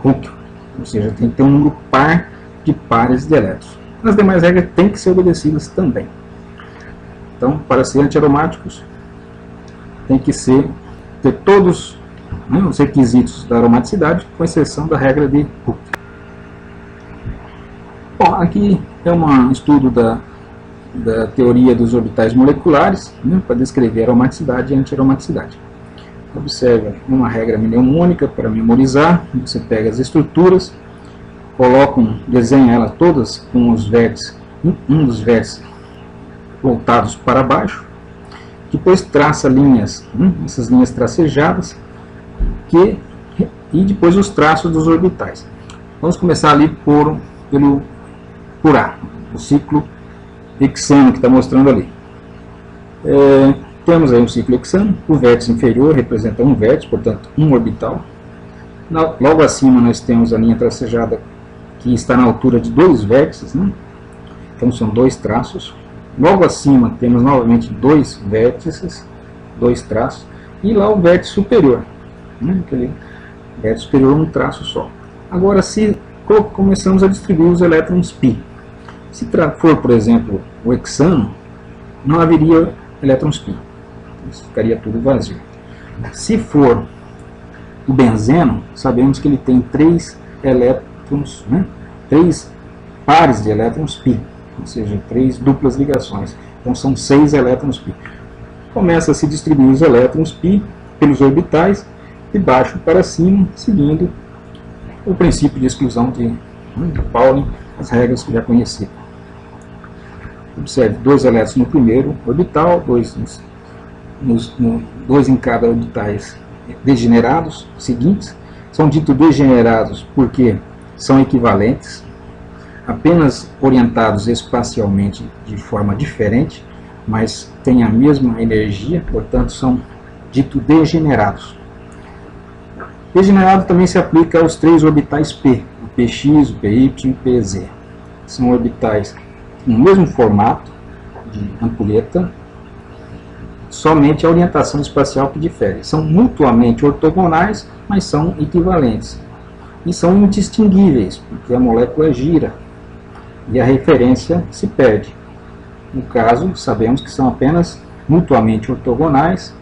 Hooke. Ou seja, tem que ter um número par de pares de elétrons. As demais regras têm que ser obedecidas também. Então, para ser antiaromáticos, tem que ter todos, né, os requisitos da aromaticidade, com exceção da regra de Hooke. Bom, aqui é um estudo da teoria dos orbitais moleculares, né, para descrever aromaticidade e antiaromaticidade. Observe uma regra mnemônica para memorizar. Você pega as estruturas, desenha elas todas com os vértices, um dos vértices voltados para baixo, depois traça linhas, essas linhas tracejadas, e depois os traços dos orbitais. Vamos começar ali por A, o ciclo hexano que está mostrando ali. Temos aí um ciclo hexano, o vértice inferior representa um vértice, portanto um orbital. Logo acima nós temos a linha tracejada que está na altura de dois vértices, né? Então são dois traços. Logo acima temos novamente dois vértices, dois traços, e lá o vértice superior, né? Aquele vértice superior, um traço só. Agora, se começamos a distribuir os elétrons π, se for, por exemplo, o hexano, não haveria elétrons π, ficaria tudo vazio. Se for o benzeno, sabemos que ele tem 3 elétrons, né? 3 pares de elétrons π, ou seja, 3 duplas ligações. Então são 6 elétrons π. Começa a se distribuir os elétrons π pelos orbitais, de baixo para cima, seguindo o princípio de exclusão de Pauling, as regras que já conheci. Observe, 2 elétrons no primeiro orbital, 2 em cada orbitais degenerados seguintes. São ditos degenerados porque são equivalentes, apenas orientados espacialmente de forma diferente, mas têm a mesma energia, portanto são ditos degenerados. Degenerado também se aplica aos 3 orbitais P, o Px, o Py e o Pz. São orbitais no mesmo formato de ampulheta, somente a orientação espacial que difere. São mutuamente ortogonais, mas são equivalentes. E são indistinguíveis, porque a molécula gira e a referência se perde. No caso, sabemos que são apenas mutuamente ortogonais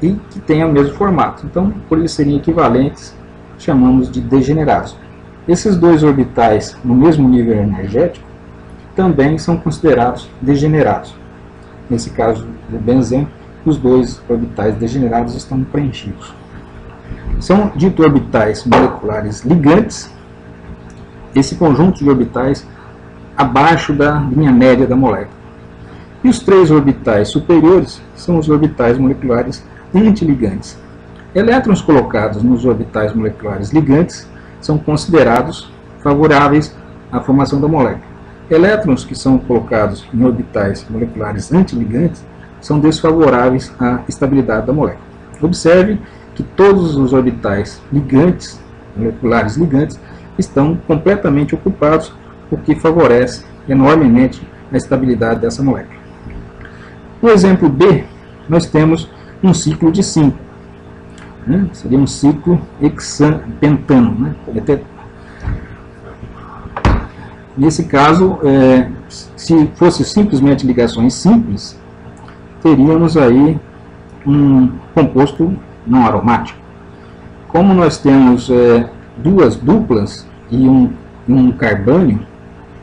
e que têm o mesmo formato. Então, por eles serem equivalentes, chamamos de degenerados. Esses 2 orbitais no mesmo nível energético também são considerados degenerados. Nesse caso do benzeno, os 2 orbitais degenerados estão preenchidos. São ditos orbitais moleculares ligantes, esse conjunto de orbitais abaixo da linha média da molécula. E os 3 orbitais superiores são os orbitais moleculares antiligantes. Elétrons colocados nos orbitais moleculares ligantes são considerados favoráveis à formação da molécula. Elétrons que são colocados em orbitais moleculares antiligantes são desfavoráveis à estabilidade da molécula. Observe que todos os orbitais ligantes, moleculares ligantes, estão completamente ocupados, o que favorece enormemente a estabilidade dessa molécula. No exemplo B, nós temos um ciclo de 5. Né? Seria um ciclo pentano. Né? Nesse caso, se fosse simplesmente ligações simples, teríamos aí um composto não aromático. Como nós temos duas duplas e um carbânio,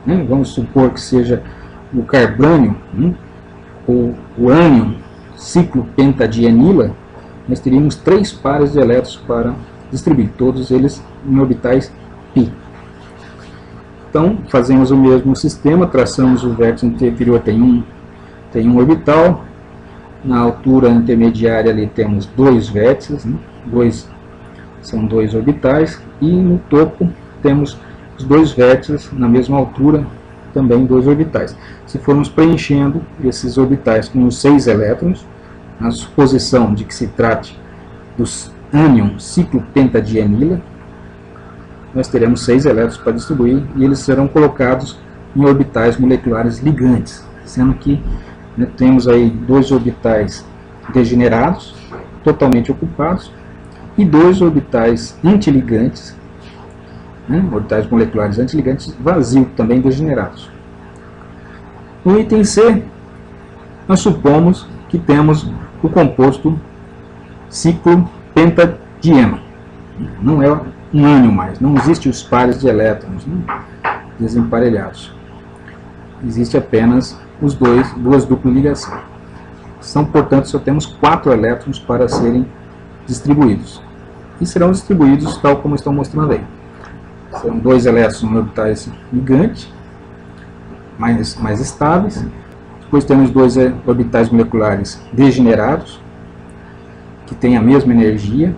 né, vamos supor que seja o carbânio, ou o ânion ciclopentadienila, nós teríamos 3 pares de elétrons para distribuir, todos eles em orbitais π. Então, fazemos o mesmo sistema, traçamos o vértice inferior, tem um orbital, na altura intermediária ali temos 2 vértices, né? São 2 orbitais, e no topo temos os 2 vértices na mesma altura, também 2 orbitais. Se formos preenchendo esses orbitais com os 6 elétrons, na suposição de que se trate dos ânion ciclopentadienila, nós teremos 6 elétrons para distribuir, e eles serão colocados em orbitais moleculares ligantes, sendo que, né, temos aí 2 orbitais degenerados, totalmente ocupados, e 2 orbitais antiligantes, né, orbitais moleculares antiligantes vazios, também degenerados. No item C, nós supomos que temos o composto ciclopentadieno. Não é um ânion mais, não existe os pares de elétrons, né, desemparelhados. Existe apenas os duas duplas ligações. São, portanto, só temos 4 elétrons para serem distribuídos. E serão distribuídos tal como estão mostrando aí. São 2 elétrons em orbitais ligantes, mais estáveis. Depois temos 2 orbitais moleculares degenerados, que têm a mesma energia,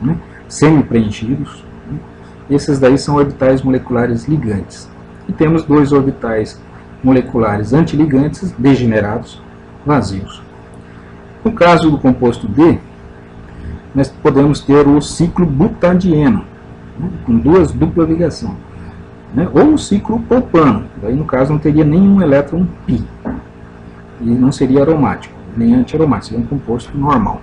né, semi-preenchidos. Esses daí são orbitais moleculares ligantes. E temos 2 orbitais moleculares antiligantes degenerados, vazios. No caso do composto D, nós podemos ter o ciclo butadieno, né, com 2 duplas ligações, né, ou o ciclo propano, daí no caso não teria nenhum elétron π, e não seria aromático, nem antiaromático, seria um composto normal.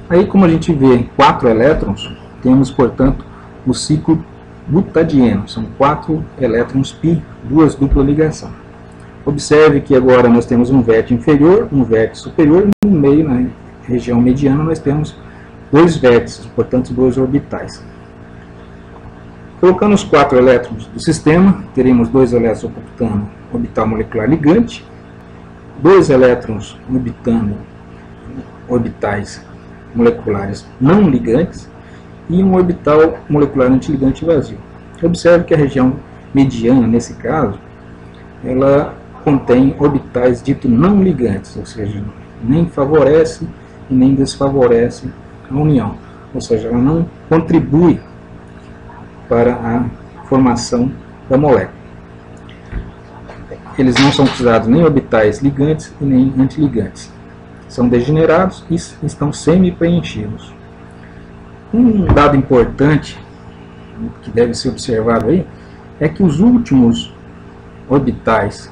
Aí, como a gente vê 4 elétrons, temos, portanto, o ciclo butadieno, são 4 elétrons π, 2 duplas ligações. Observe que agora nós temos um vértice inferior, um vértice superior, e no meio, na região mediana, nós temos 2 vértices, portanto 2 orbitais. Colocando os 4 elétrons do sistema, teremos 2 elétrons orbitando orbital molecular ligante, 2 elétrons orbitando orbitais moleculares não ligantes e um orbital molecular antiligante vazio. Observe que a região mediana, nesse caso, ela contém orbitais ditos não ligantes, ou seja, nem favorece e nem desfavorece a união, ou seja, ela não contribui para a formação da molécula. Eles não são considerados nem orbitais ligantes e nem antiligantes. São degenerados e estão semi-preenchidos. Um dado importante que deve ser observado aí é que os últimos orbitais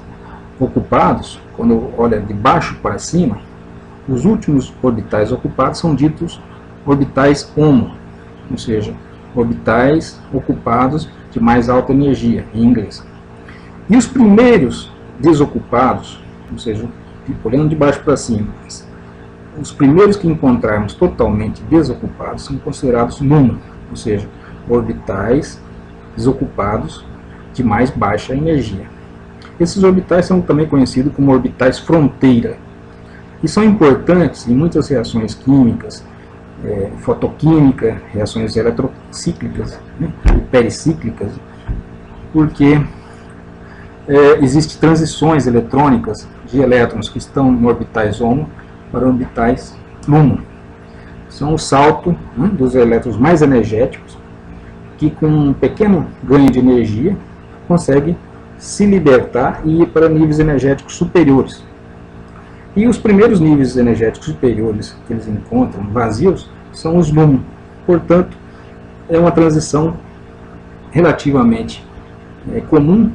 ocupados, quando olha de baixo para cima, os últimos orbitais ocupados são ditos orbitais HOMO, ou seja, orbitais ocupados de mais alta energia, em inglês. E os primeiros desocupados, ou seja, olhando de baixo para cima, os primeiros que encontrarmos totalmente desocupados são considerados NUMO, ou seja, orbitais desocupados de mais baixa energia. Esses orbitais são também conhecidos como orbitais fronteira e são importantes em muitas reações químicas, fotoquímica, reações eletrocíclicas, né, pericíclicas, porque existem transições eletrônicas de elétrons que estão em orbitais HOMO para orbitais LUMO. São o salto, né, dos elétrons mais energéticos, que com um pequeno ganho de energia consegue se libertar e ir para níveis energéticos superiores. E os primeiros níveis energéticos superiores que eles encontram vazios são os LUMO. Portanto, é uma transição relativamente comum,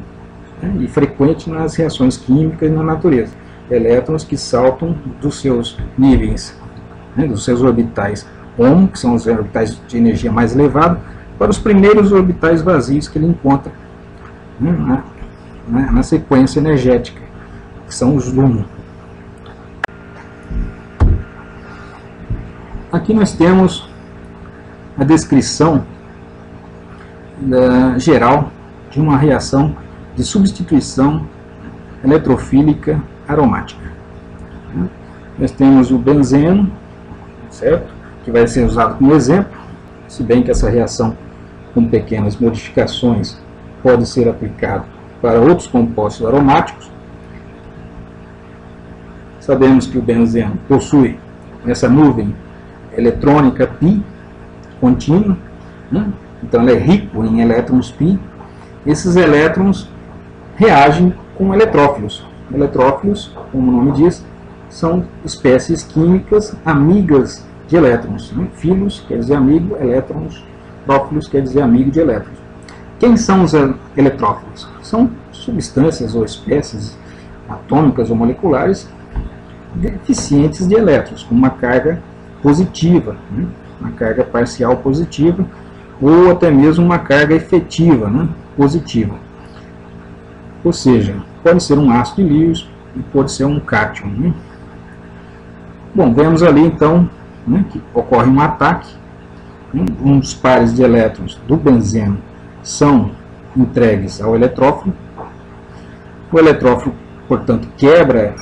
né, e frequente nas reações químicas e na natureza. Elétrons que saltam dos seus níveis, né, dos seus orbitais HOMO, que são os orbitais de energia mais elevada, para os primeiros orbitais vazios que ele encontra, né, na sequência energética, que são os LUMO. aqui nós temos a descrição geral de uma reação de substituição eletrofílica aromática. Nós temos o benzeno, certo? Que vai ser usado como exemplo, se bem que essa reação com pequenas modificações pode ser aplicada para outros compostos aromáticos. Sabemos que o benzeno possui essa nuvem eletrônica π contínua, né? Então ele é rico em elétrons π. Esses elétrons reagem com eletrófilos. Eletrófilos, como o nome diz, são espécies químicas amigas de elétrons. Né? Filos quer dizer amigo, elétrons, trófilos quer dizer amigo de elétrons. Quem são os eletrófilos? São substâncias ou espécies atômicas ou moleculares deficientes de elétrons, com uma carga positiva, né? Uma carga parcial positiva, ou até mesmo uma carga efetiva, né? Positiva. Ou seja, pode ser um ácido de Lewis e pode ser um cátion. Né? Bom, vemos ali então, né, que ocorre um ataque. Um dos pares de elétrons do benzeno são entregues ao eletrófilo. O eletrófilo, portanto, quebra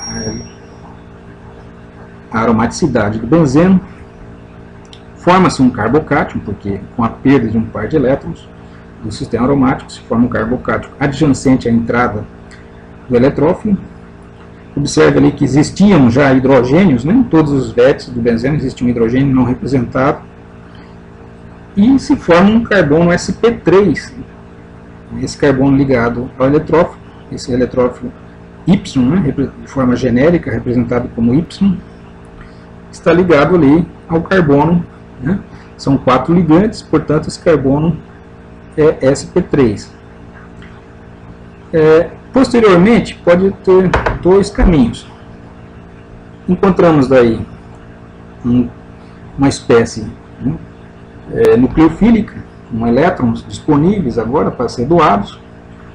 a aromaticidade do benzeno. Forma-se um carbocátion, porque com a perda de um par de elétrons do sistema aromático se forma um carbocátion adjacente à entrada do eletrófilo. Observe ali que existiam já hidrogênios, né? Em todos os vértices do benzeno existia um hidrogênio não representado. E se forma um carbono sp3, esse carbono ligado ao eletrófilo, esse eletrófilo Y, né? De forma genérica, representado como Y, está ligado ali ao carbono, né? São 4 ligantes, portanto esse carbono é sp3. Posteriormente, pode ter 2 caminhos. Encontramos daí uma espécie, né, nucleofílica, com elétrons disponíveis agora para ser doados,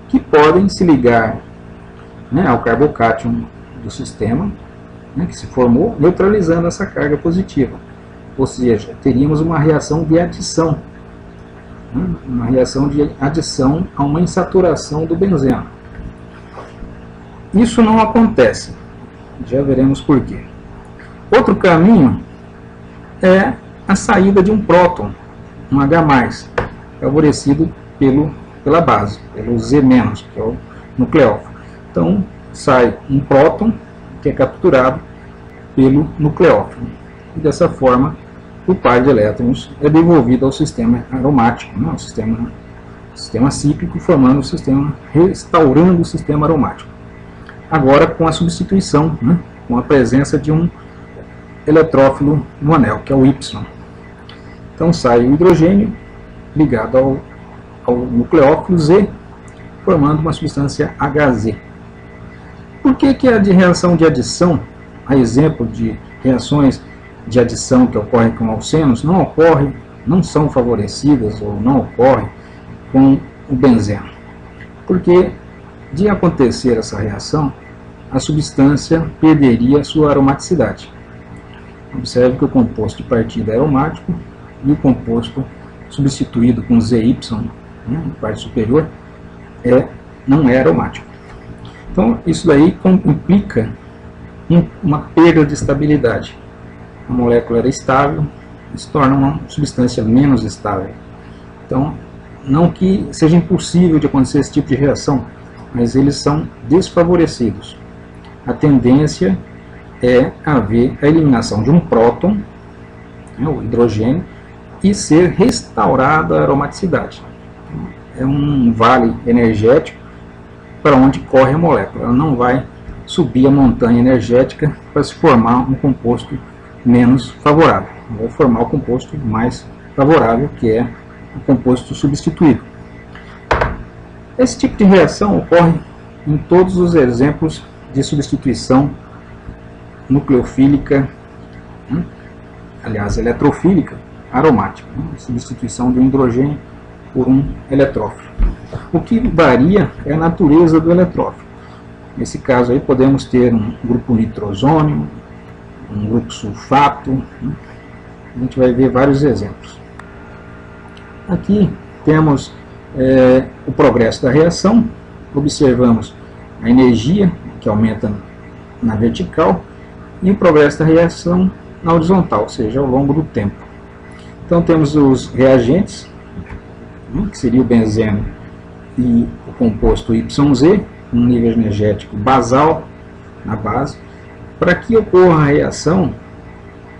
que podem se ligar, né, ao carbocátion do sistema, né, que se formou, neutralizando essa carga positiva. Ou seja, teríamos uma reação de adição, né, uma reação de adição a uma insaturação do benzeno. Isso não acontece, já veremos por quê. Outro caminho é a saída de um próton, um H+, favorecido pela base, pelo Z-, que é o nucleófilo. Então, sai um próton que é capturado pelo nucleófilo. E dessa forma, o par de elétrons é devolvido ao sistema aromático, né, ao sistema cíclico, formando o sistema, restaurando o sistema aromático. Agora com a substituição, né, com a presença de um eletrófilo no anel, que é o Y. Então sai o hidrogênio ligado ao nucleófilo Z, formando uma substância HZ. Por que a reação de adição, a exemplo de reações de adição que ocorrem com alcenos, não são favorecidas ou não ocorrem com o benzeno? Porque de acontecer essa reação, a substância perderia sua aromaticidade. Observe que o composto de partida é aromático e o composto substituído com ZY, né, na parte superior, não é aromático. Então, isso daí implica uma perda de estabilidade. A molécula era estável, se torna uma substância menos estável. Então, não que seja impossível de acontecer esse tipo de reação, mas eles são desfavorecidos. A tendência é haver a eliminação de um próton, né, o hidrogênio, e ser restaurada a aromaticidade. É um vale energético para onde corre a molécula. Ela não vai subir a montanha energética para se formar um composto menos favorável. Vai formar o composto mais favorável, que é o composto substituído. Esse tipo de reação ocorre em todos os exemplos de substituição nucleofílica, né? Aliás, eletrofílica, aromática, né? Substituição de um hidrogênio por um eletrófilo. O que varia é a natureza do eletrófilo. Nesse caso aí podemos ter um grupo nitrosônio, um grupo sulfato, né? A gente vai ver vários exemplos. Aqui temos o progresso da reação. Observamos a energia que aumenta na vertical e o progresso da reação na horizontal, ou seja, ao longo do tempo. Então temos os reagentes, que seria o benzeno e o composto YZ, um nível energético basal na base. Para que ocorra a reação,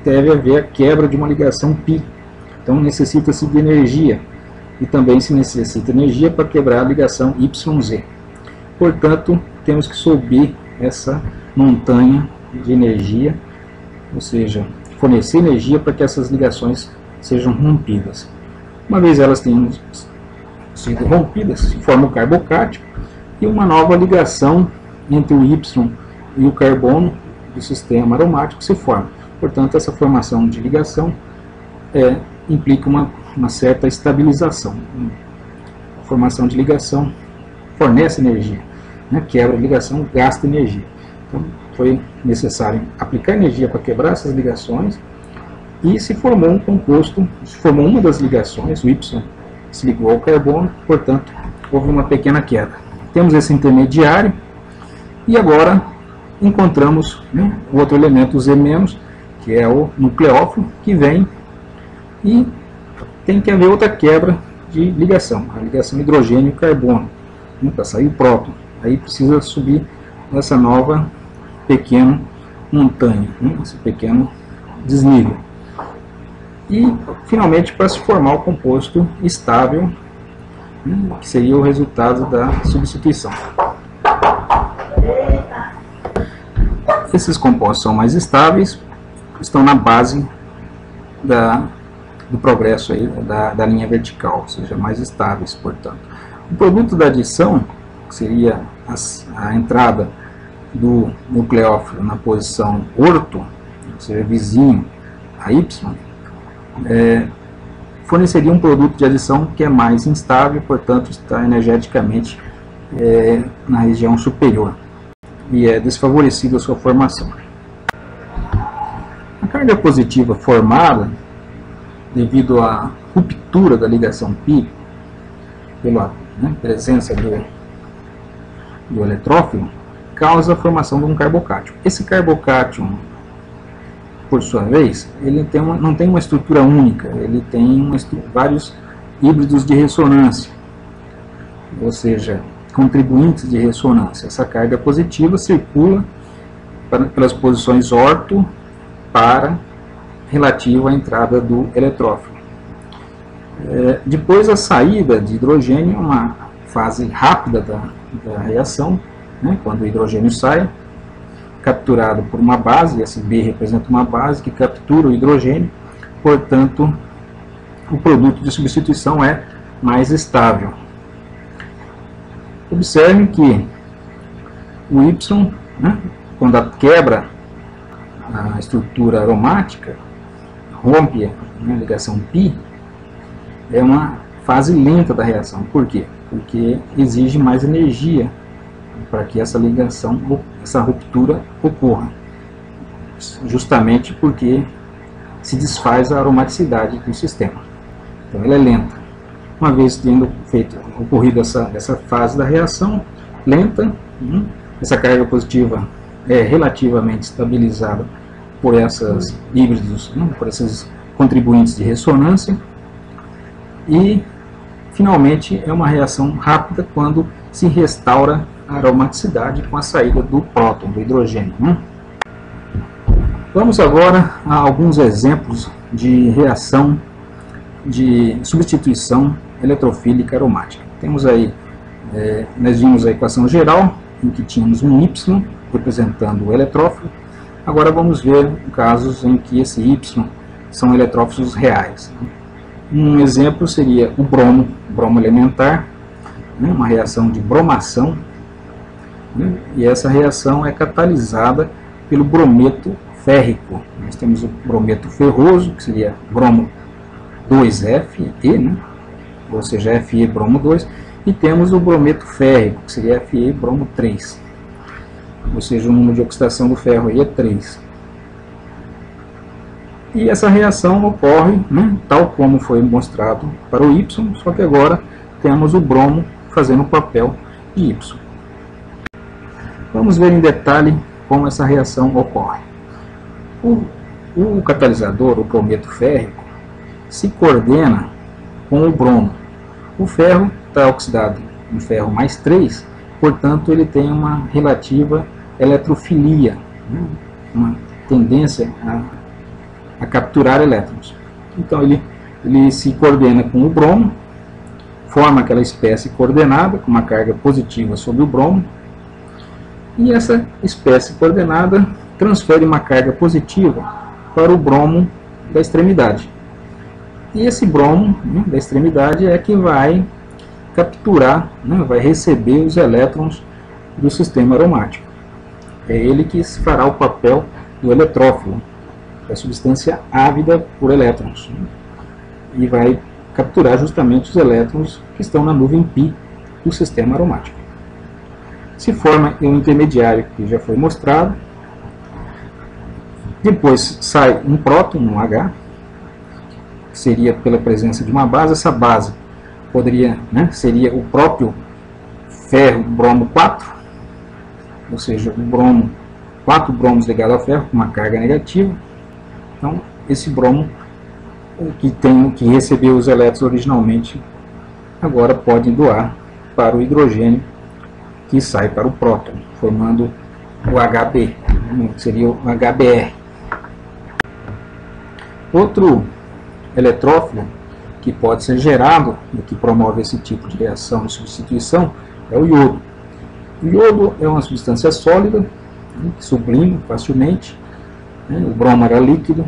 deve haver a quebra de uma ligação π. Então necessita-se de energia, e também se necessita energia para quebrar a ligação YZ. Portanto, temos que subir essa montanha de energia, ou seja, fornecer energia para que essas ligações sejam rompidas. Uma vez elas tenham sido rompidas, se forma o carbocátion e uma nova ligação entre o Y e o carbono do sistema aromático se forma. Portanto, essa formação de ligação implica uma certa estabilização. A formação de ligação fornece energia, né? Quebra a ligação, gasta energia. Então, foi necessário aplicar energia para quebrar essas ligações e se formou um composto, se formou uma das ligações, o Y se ligou ao carbono, portanto, houve uma pequena queda. Temos esse intermediário e agora encontramos, né, o outro elemento, o Z-, que é o nucleófilo, que vem e tem que haver outra quebra de ligação, a ligação hidrogênio-carbono, né, para sair o próton. Aí precisa subir essa nova pequena montanha, né, esse pequeno desnível. E, finalmente, para se formar o composto estável, né, que seria o resultado da substituição. Esses compostos são mais estáveis, estão na base do progresso aí, da linha vertical, ou seja, mais estáveis, portanto. O produto da adição, que seria a entrada do nucleófilo na posição orto, ou seja, vizinho a Y, forneceria um produto de adição que é mais instável, portanto está energeticamente na região superior e é desfavorecido a sua formação. A carga positiva formada devido à ruptura da ligação π pela presença do eletrófilo causa a formação de um carbocátion. Esse carbocátion, por sua vez, ele não tem uma estrutura única, ele tem vários híbridos de ressonância, ou seja, contribuintes de ressonância. Essa carga positiva circula pelas posições orto, para, relativa à entrada do eletrófilo. Depois a saída de hidrogênio é uma fase rápida da reação, né, quando o hidrogênio sai, capturado por uma base, esse B representa uma base que captura o hidrogênio, portanto, o produto de substituição é mais estável. Observe que o Y, né, quando quebra a estrutura aromática, rompe a ligação π, é uma fase lenta da reação. Por quê? Porque exige mais energia para que essa ligação, essa ruptura ocorra, justamente porque se desfaz a aromaticidade do sistema. Então ela é lenta. Uma vez tendo ocorrido essa fase da reação lenta, essa carga positiva é relativamente estabilizada por esses híbridos, por esses contribuintes de ressonância, e finalmente é uma reação rápida quando se restaura a aromaticidade com a saída do próton, do hidrogênio. Vamos agora a alguns exemplos de reação de substituição eletrofílica aromática. Temos aí, nós vimos a equação geral, em que tínhamos um Y representando o eletrófilo. Agora vamos ver casos em que esse Y são eletrófilos reais. Um exemplo seria o bromo elementar, uma reação de bromação, e essa reação é catalisada pelo brometo férrico. Nós temos o brometo ferroso, que seria bromo 2Fe, ou seja, Fe bromo 2, e temos o brometo férrico, que seria Fe bromo 3, ou seja, o número de oxidação do ferro aí é 3. E essa reação ocorre, né, tal como foi mostrado para o Y, só que agora temos o bromo fazendo o papel de Y. Vamos ver em detalhe como essa reação ocorre. O catalisador, o brometo férrico, se coordena com o bromo. O ferro está oxidado em ferro mais 3, portanto ele tem uma relativa eletrofilia, né, uma tendência a capturar elétrons. Então ele se coordena com o bromo, forma aquela espécie coordenada com uma carga positiva sobre o bromo, e essa espécie coordenada transfere uma carga positiva para o bromo da extremidade. E esse bromo, né, da extremidade é que vai capturar, né, vai receber os elétrons do sistema aromático. É ele que fará o papel do eletrófilo, a substância ávida por elétrons, né, e vai capturar justamente os elétrons que estão na nuvem π do sistema aromático. Se forma um intermediário que já foi mostrado, depois sai um próton, um H, que seria pela presença de uma base. Essa base poderia, né, seria o próprio ferro bromo 4, ou seja, o bromo, 4 bromos ligados ao ferro com uma carga negativa. Então, esse bromo que recebeu os elétrons originalmente, agora pode doar para o hidrogênio que sai para o próton, formando o HB, que seria o HBr. Outro eletrófilo que pode ser gerado e que promove esse tipo de reação de substituição é o iodo. O iodo é uma substância sólida, né, que sublima facilmente, né, o bromo era líquido,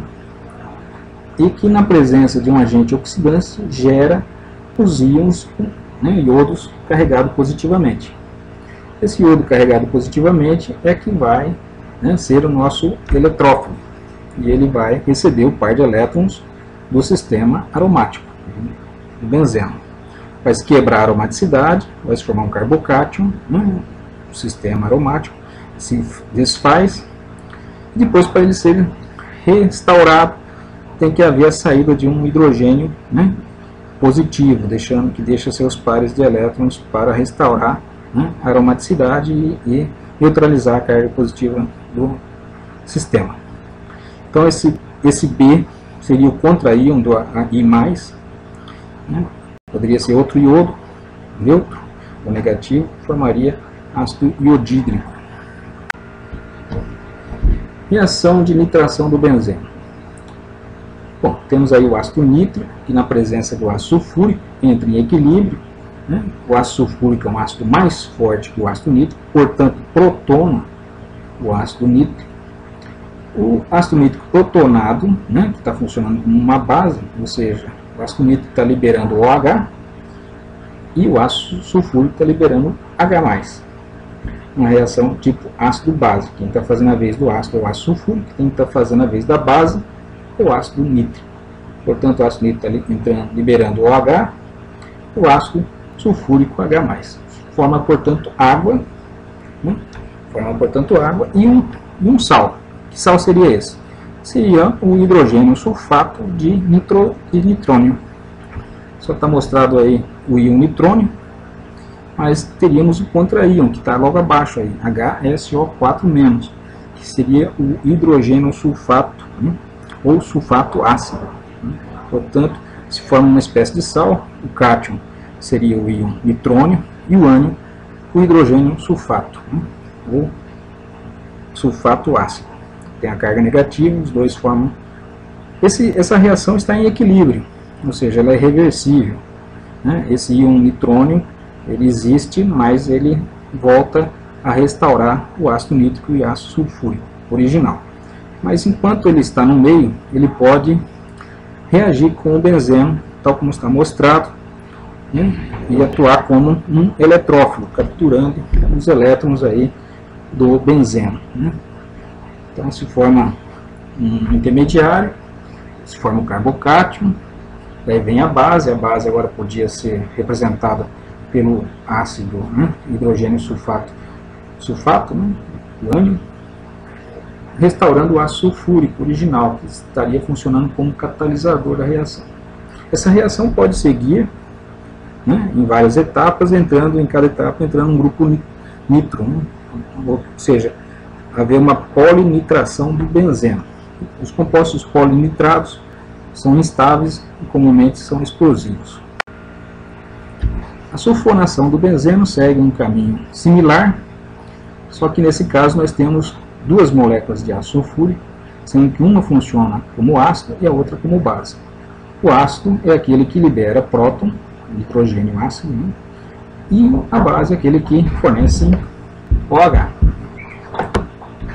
e que na presença de um agente oxidante gera os íons, né, iodos carregados positivamente. Esse iodo carregado positivamente é que vai, né, ser o nosso eletrófilo, e ele vai receber o par de elétrons do sistema aromático, do benzeno. Vai se quebrar a aromaticidade, vai se formar um carbocátion, né, o sistema aromático se desfaz, e depois, para ele ser restaurado, tem que haver a saída de um hidrogênio, né, positivo, deixa seus pares de elétrons para restaurar, né, a aromaticidade e neutralizar a carga positiva do sistema. Então esse B seria o contra-íon do I+, né, poderia ser outro iodo neutro ou negativo, formaria ácido iodídrico. Reação de nitração do benzeno. Bom, temos aí o ácido nítrico, que na presença do ácido sulfúrico entra em equilíbrio, né? O ácido sulfúrico é um ácido mais forte que o ácido nítrico, portanto protona o ácido nítrico. O ácido nítrico protonado, né, que está funcionando como uma base, ou seja, o ácido nítrico está liberando OH e o ácido sulfúrico está liberando H+. Uma reação tipo ácido-base. Quem está fazendo a vez do ácido é o ácido sulfúrico, quem está fazendo a vez da base é o ácido nítrico. Portanto, o ácido nítrico está liberando OH, o ácido sulfúrico H+. Forma, portanto, água, né? Forma, portanto, água e um sal. Que sal seria esse? Seria o hidrogênio sulfato de nitrônio. Só está mostrado aí o íon nitrônio, mas teríamos o contra-íon, que está logo abaixo aí, HSO4-, que seria o hidrogênio sulfato, né, ou sulfato ácido, né. Portanto, se forma uma espécie de sal. O cátion seria o íon nitrônio e o ânion o hidrogênio sulfato, né, ou sulfato ácido. Tem a carga negativa, os dois formam. Essa reação está em equilíbrio, ou seja, ela é reversível, né. Esse íon nitrônio ele existe, mas ele volta a restaurar o ácido nítrico e ácido sulfúrico original. Mas enquanto ele está no meio, ele pode reagir com o benzeno, tal como está mostrado, né, e atuar como um eletrófilo, capturando os elétrons aí do benzeno, né. Então se forma um intermediário, se forma o carbocátion, daí vem a base agora podia ser representada pelo ácido, né, hidrogênio sulfato, né, o ânion. restaurando o ácido sulfúrico original, que estaria funcionando como catalisador da reação. Essa reação pode seguir, né, em várias etapas, em cada etapa entrando um grupo nitro, né, ou seja, haver uma polinitração do benzeno. Os compostos polinitrados são instáveis e comumente são explosivos. A sulfonação do benzeno segue um caminho similar, só que nesse caso nós temos duas moléculas de ácido sulfúrico, sendo que uma funciona como ácido e a outra como base. O ácido é aquele que libera próton, nitrogênio ácido, né? E a base é aquele que fornece OH.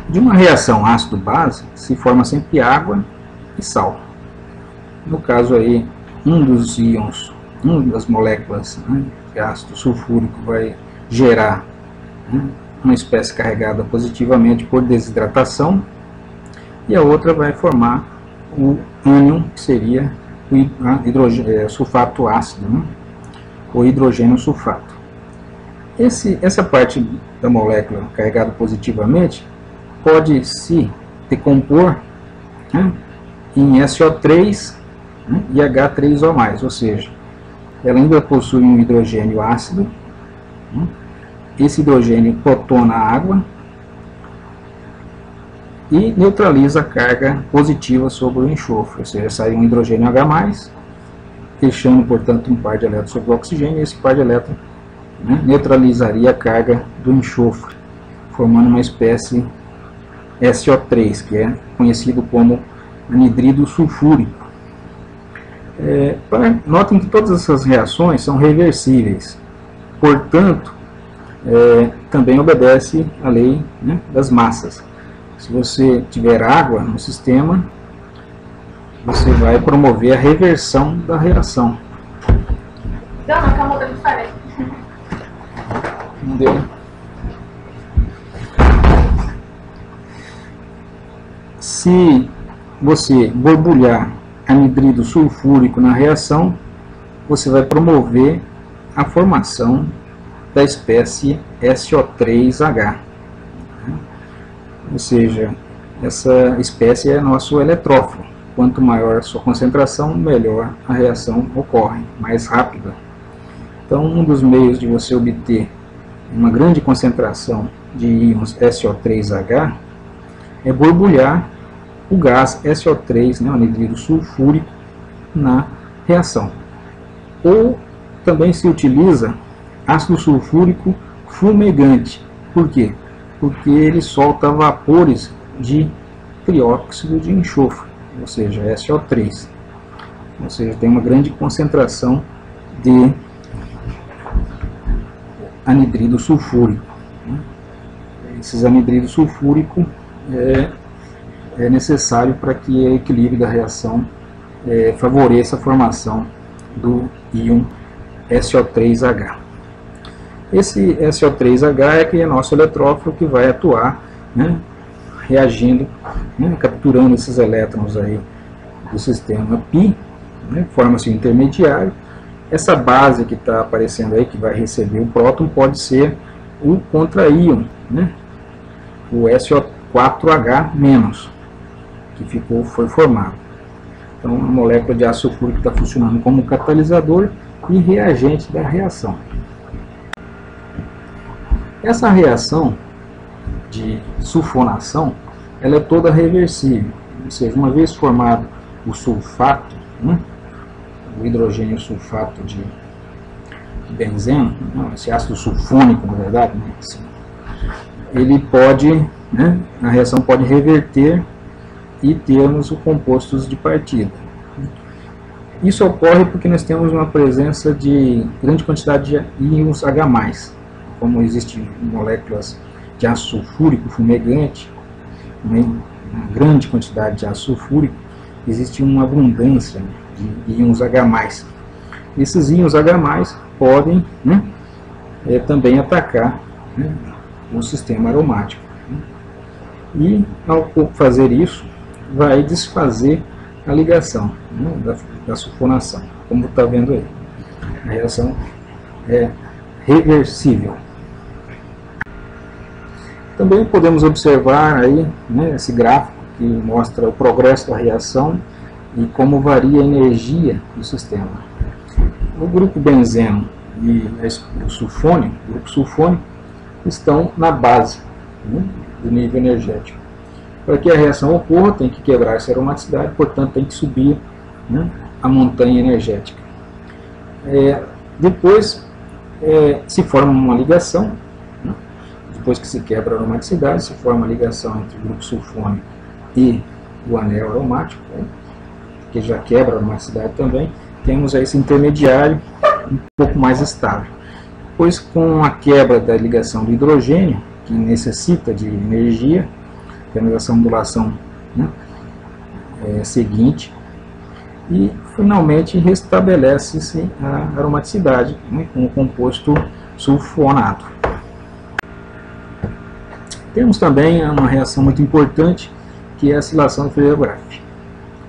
De uma reação ácido-base se forma sempre água e sal. No caso aí, um dos íons, uma das moléculas, né, de ácido sulfúrico vai gerar, né, uma espécie carregada positivamente por desidratação, e a outra vai formar o ânion, que seria o sulfato ácido, né, ou hidrogênio sulfato. Essa parte da molécula carregada positivamente pode se decompor, né, em SO3, né, e H3O+, ou seja, ela ainda possui um hidrogênio ácido, né, esse hidrogênio protona a água e neutraliza a carga positiva sobre o enxofre, ou seja, sai um hidrogênio H+, deixando, portanto, um par de elétrons sobre o oxigênio, e esse par de elétrons, né, neutralizaria a carga do enxofre, formando uma espécie SO3, que é conhecido como anidrido sulfúrico. Notem que todas essas reações são reversíveis, portanto, também obedece à lei, né, das massas. Se você tiver água no sistema, você vai promover a reversão da reação. Não, que é um modelo diferente. Não deu. Se você borbulhar anidrido sulfúrico na reação, você vai promover a formação da espécie SO3H. Ou seja, essa espécie é nosso eletrófilo. Quanto maior a sua concentração, melhor a reação ocorre, mais rápida. Então, um dos meios de você obter uma grande concentração de íons SO3H é borbulhar o gás SO3, né, o anidrido sulfúrico, na reação. Ou também se utiliza ácido sulfúrico fumegante. Por quê? Porque ele solta vapores de trióxido de enxofre, ou seja, SO3. Ou seja, tem uma grande concentração de anidrido sulfúrico. Esses anidridos sulfúricos é necessário para que o equilíbrio da reação favoreça a formação do íon SO3H. Esse SO3H é que é nosso eletrófilo que vai atuar, né, reagindo, né, capturando esses elétrons aí do sistema π, né, forma-se um intermediário. Essa base que está aparecendo aí, que vai receber o próton, pode ser o contra-íon, né, o SO4H-, que foi formado. Então, a molécula de ácido sulfúrico está funcionando como catalisador e reagente da reação. Essa reação de sulfonação, ela é toda reversível, ou seja, uma vez formado o sulfato, né, o hidrogênio sulfato de benzeno, esse ácido sulfônico, na verdade, né, assim, ele pode, né, a reação pode reverter e termos os compostos de partida. Isso ocorre porque nós temos uma presença de grande quantidade de íons H+, como existem moléculas de ácido sulfúrico fumegante, uma grande quantidade de ácido sulfúrico, existe uma abundância de íons H+. Esses íons H+, podem, né, também atacar, né, o sistema aromático. E, ao fazer isso, vai desfazer a ligação, né, da sulfonação, como está vendo aí. A reação é reversível. Também podemos observar aí, né, esse gráfico que mostra o progresso da reação e como varia a energia do sistema. O grupo benzeno e o grupo sulfônico, estão na base, né, do nível energético. Para que a reação ocorra, tem que quebrar essa aromaticidade, portanto, tem que subir, né, a montanha energética. Depois se forma uma ligação, né, depois que se quebra a aromaticidade, se forma a ligação entre o grupo sulfônico e o anel aromático, né, que já quebra a aromaticidade também. Temos aí esse intermediário um pouco mais estável. Pois com a quebra da ligação do hidrogênio, que necessita de energia, temos essa ondulação, né, seguinte, e finalmente restabelece-se a aromaticidade, né, com o composto sulfonato. Temos também uma reação muito importante, que é a acilação Fourier-Graph.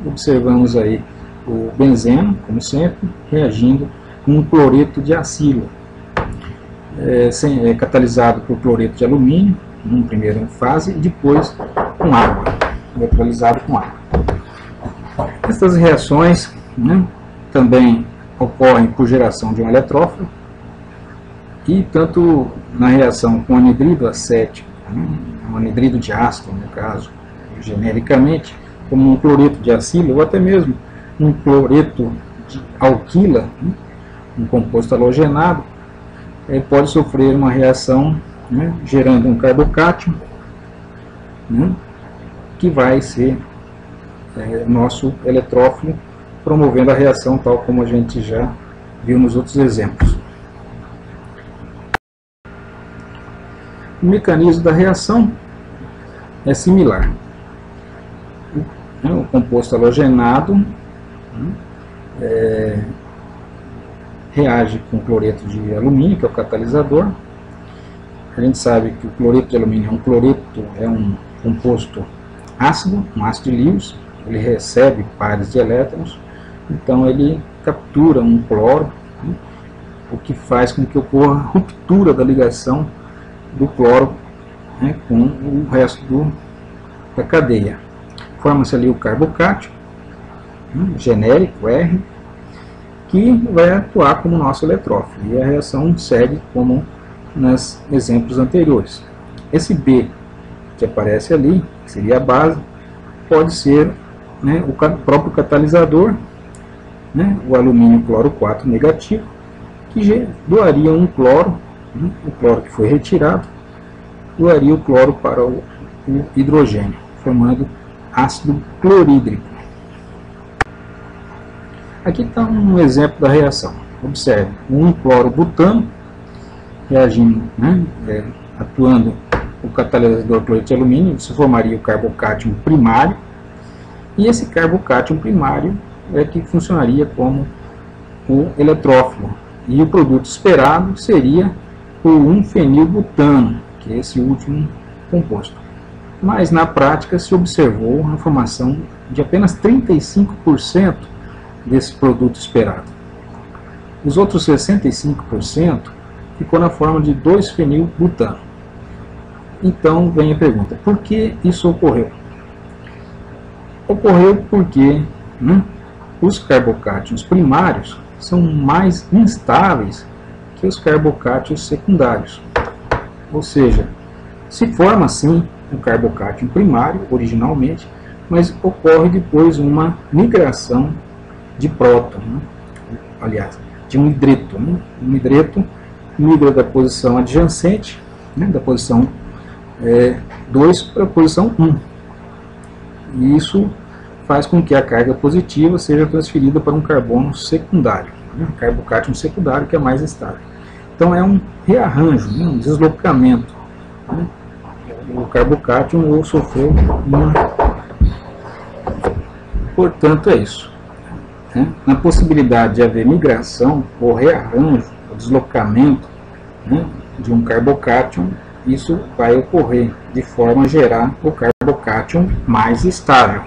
Observamos aí o benzeno, como sempre, reagindo com um cloreto de acilo, catalisado por cloreto de alumínio, em primeira fase, e depois com água, neutralizado com água. Estas reações, né, também ocorrem por geração de um eletrófilo, e tanto na reação com anidrido acético, né, um anidrido de ácido, no caso, genericamente, como um cloreto de acilo, ou até mesmo um cloreto de alquila, né, um composto halogenado, pode sofrer uma reação, né, gerando um carbocátion, né, que vai ser nosso eletrófilo, promovendo a reação tal como a gente já viu nos outros exemplos. O mecanismo da reação é similar. O composto halogenado reage com cloreto de alumínio, que é o catalisador. A gente sabe que o cloreto de alumínio é um composto ácido, um ácido de Lewis. Ele recebe pares de elétrons, então ele captura um cloro, né, o que faz com que ocorra ruptura da ligação do cloro, né, com o resto da cadeia. Forma-se ali o carbocátion, né, genérico R, que vai atuar como nosso eletrófilo, e a reação segue como nos exemplos anteriores. Esse B que aparece ali, que seria a base, pode ser, né, o próprio catalisador, né, o alumínio cloro 4 negativo, que doaria um cloro, né, o cloro que foi retirado, doaria o cloro para o hidrogênio, formando ácido clorídrico. Aqui está um exemplo da reação. Observe, um cloro-butano reagindo, né, atuando o catalisador cloreto de alumínio, isso formaria o carbocátion primário, e esse carbocátion primário é que funcionaria como o eletrófilo, e o produto esperado seria o 1-fenilbutano, que é esse último composto. Mas na prática se observou a formação de apenas 35% desse produto esperado. Os outros 65% ficou na forma de 2-fenilbutano. Então vem a pergunta, por que isso ocorreu? Ocorreu porque, né, os carbocátions primários são mais instáveis que os carbocátions secundários. Ou seja, se forma assim um carbocátion primário originalmente, mas ocorre depois uma migração de próton, né? Aliás, de um hidreto. Né? Um hidreto migra da posição adjacente, né, da posição 2 para a posição 1. E isso faz com que a carga positiva seja transferida para um carbono secundário, né, um carbocátion secundário, que é mais estável. Então é um rearranjo, né, um deslocamento. Né? O carbocátion sofreu uma... Portanto, é isso. Né? Na possibilidade de haver migração ou rearranjo, ou deslocamento, né, de um carbocátion, isso vai ocorrer de forma a gerar o carbocátion mais estável,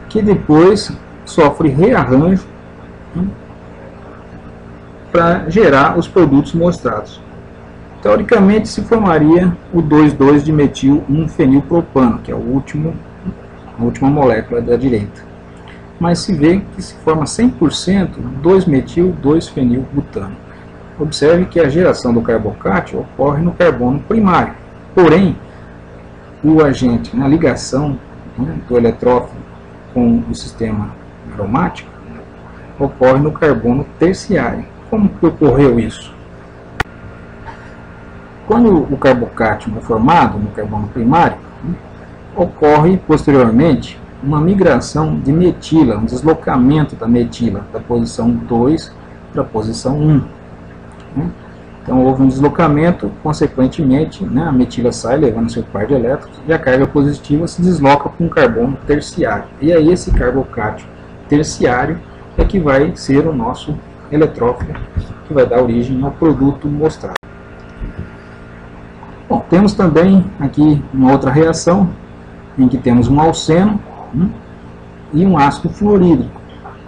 que depois sofre rearranjo, né, para gerar os produtos mostrados. Teoricamente se formaria o 2,2 de metil 1-fenilpropano, que é a última molécula da direita. Mas se vê que se forma 100% 2-metil 2-fenilbutano. Observe que a geração do carbocátion ocorre no carbono primário. Porém, o agente na ligação, né, do eletrófilo com o sistema aromático ocorre no carbono terciário. Como que ocorreu isso? Quando o carbocátion é formado no carbono primário, né, ocorre posteriormente uma migração de metila, um deslocamento da metila da posição 2 para a posição 1. Né? Então houve um deslocamento, consequentemente, né, a metila sai levando seu par de elétrons e a carga positiva se desloca para um carbono terciário. E aí esse carbocátion terciário é que vai ser o nosso eletrófilo, que vai dar origem ao produto mostrado. Bom, temos também aqui uma outra reação, em que temos um alceno, né, e um ácido fluorídrico.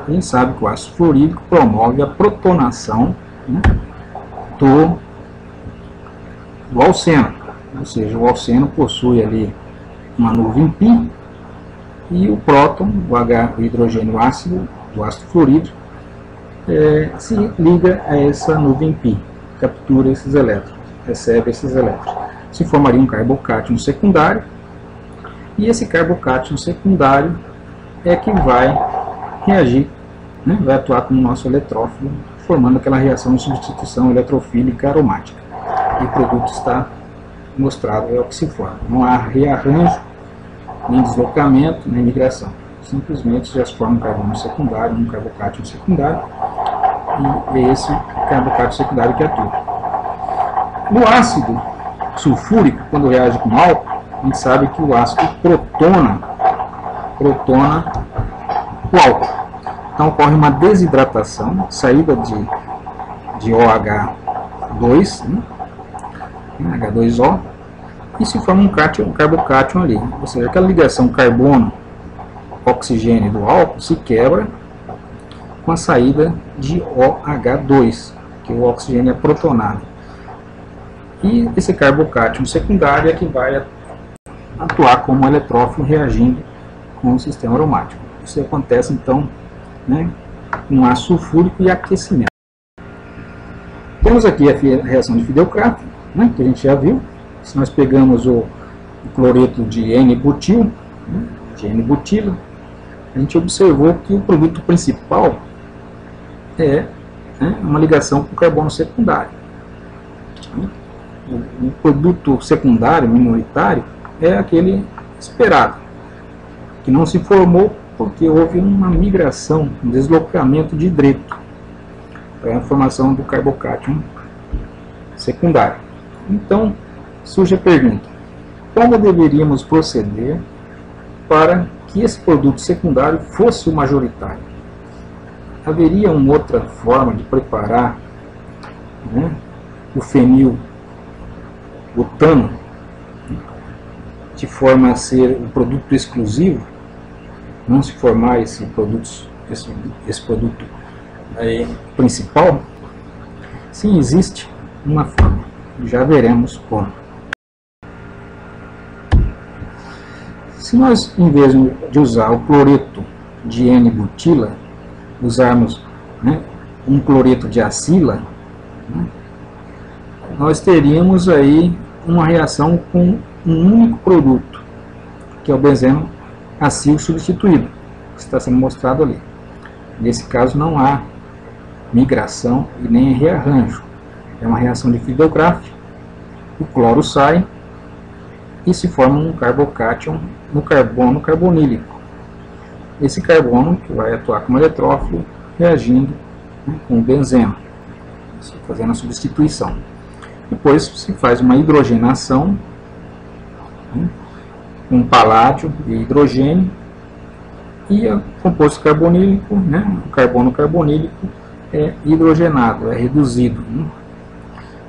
A gente sabe que o ácido fluorídrico promove a protonação, né, do alceno, ou seja, o alceno possui ali uma nuvem π e o próton, o hidrogênio ácido, do ácido fluorídrico, se liga a essa nuvem π, captura esses elétrons, recebe esses elétrons. Se formaria um carbocátion secundário, e esse carbocátion secundário é que vai reagir, né, vai atuar como nosso eletrófilo, formando aquela reação de substituição eletrofílica aromática. E o produto está mostrado, é o que se forma. Não há rearranjo, nem deslocamento, nem migração. Simplesmente já se forma um carbono secundário, um carbocátion secundário, e é esse carbocátion secundário que atua. No ácido sulfúrico, quando reage com álcool, a gente sabe que o ácido protona o álcool. Então ocorre uma desidratação, saída de OH2, né, H2O, e se forma um carbocátion ali. Ou seja, aquela ligação carbono-oxigênio do álcool se quebra com a saída de OH2, que o oxigênio é protonado. E esse carbocátion secundário é que vai atuar como eletrófilo reagindo com o sistema aromático. Isso acontece então, né, com ácido sulfúrico e aquecimento. Temos aqui a reação de Fidel-Crafts, né, que a gente já viu. Se nós pegamos o cloreto de N-butil, né, de N-butila, a gente observou que o produto principal é, né, uma ligação com o carbono secundário. O produto secundário minoritário é aquele esperado, que não se formou porque houve uma migração, um deslocamento de hidreto para a formação do carbocátion secundário. Então surge a pergunta: como deveríamos proceder para que esse produto secundário fosse o majoritário? Haveria uma outra forma de preparar, né, o fenilbutano de forma a ser o produto exclusivo, não se formar esse produto aí principal? Sim, existe uma forma, já veremos como. Se nós, em vez de usar o cloreto de N-butila, usarmos, né, um cloreto de acila, né, nós teríamos aí uma reação com um único produto, que é o benzeno acil substituído, que está sendo mostrado ali. Nesse caso não há migração e nem rearranjo. É uma reação de Fidel-Crafts, o cloro sai e se forma um carbocátion no carbono carbonílico. Esse carbono que vai atuar como eletrófilo reagindo, né, com o benzeno, fazendo a substituição. Depois se faz uma hidrogenação, né, com paládio e hidrogênio, e o composto carbonílico, né, o carbono carbonílico é hidrogenado, é reduzido, né,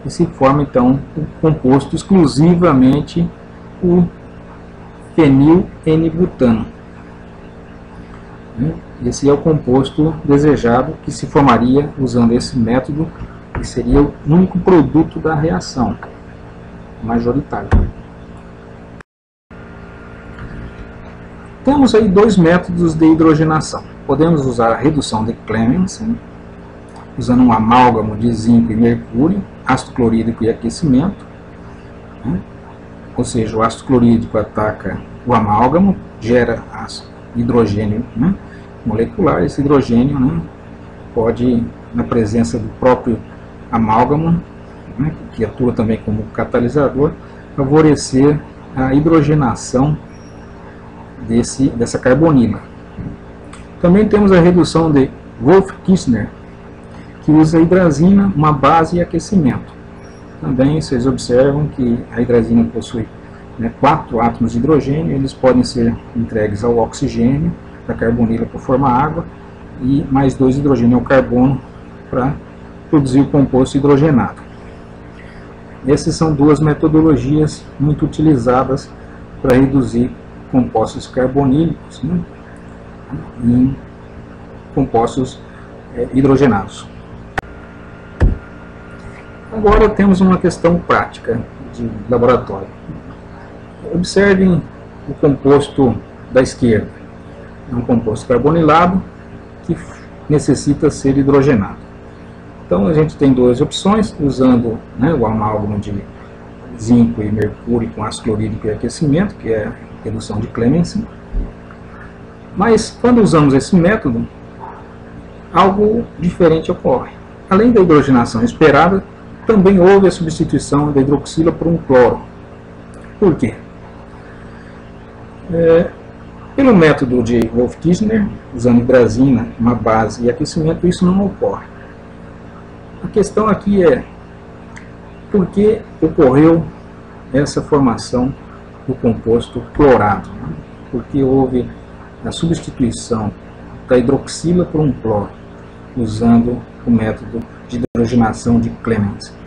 e se forma então o composto exclusivamente o fenil N-butano. né? Esse é o composto desejado que se formaria usando esse método, que seria o único produto da reação majoritário. Temos aí dois métodos de hidrogenação. Podemos usar a redução de Clemmensen, usando um amálgamo de zinco e mercúrio, ácido clorídrico e aquecimento, né? Ou seja, o ácido clorídrico ataca o amálgamo, gera hidrogênio, né, molecular. Esse hidrogênio, né, pode, na presença do próprio amálgamo, né, que atua também como catalisador, favorecer a hidrogenação dessa carbonila. Também temos a redução de Wolff-Kissner, que usa a hidrazina, uma base e aquecimento. Também vocês observam que a hidrazina possui, né, 4 átomos de hidrogênio, eles podem ser entregues ao oxigênio da carbonila por forma água e mais 2 hidrogênio ao carbono para produzir o composto hidrogenado. Essas são duas metodologias muito utilizadas para reduzir compostos carbonílicos, né, em compostos hidrogenados. Agora temos uma questão prática de laboratório. Observem o composto da esquerda. É um composto carbonilado que necessita ser hidrogenado. Então a gente tem duas opções, usando, né, o amálgama de zinco e mercúrio com ácido clorídrico e aquecimento, que é a redução de Clemmensen. Mas quando usamos esse método, algo diferente ocorre. Além da hidrogenação esperada, também houve a substituição da hidroxila por um cloro. Por quê? Pelo método de Wolff-Kissner, usando hidrazina, uma base e aquecimento, isso não ocorre. A questão aqui é por que ocorreu essa formação do composto clorado, né? Porque houve a substituição da hidroxila por um cloro, usando o método de hidrogenação de Clemmensen.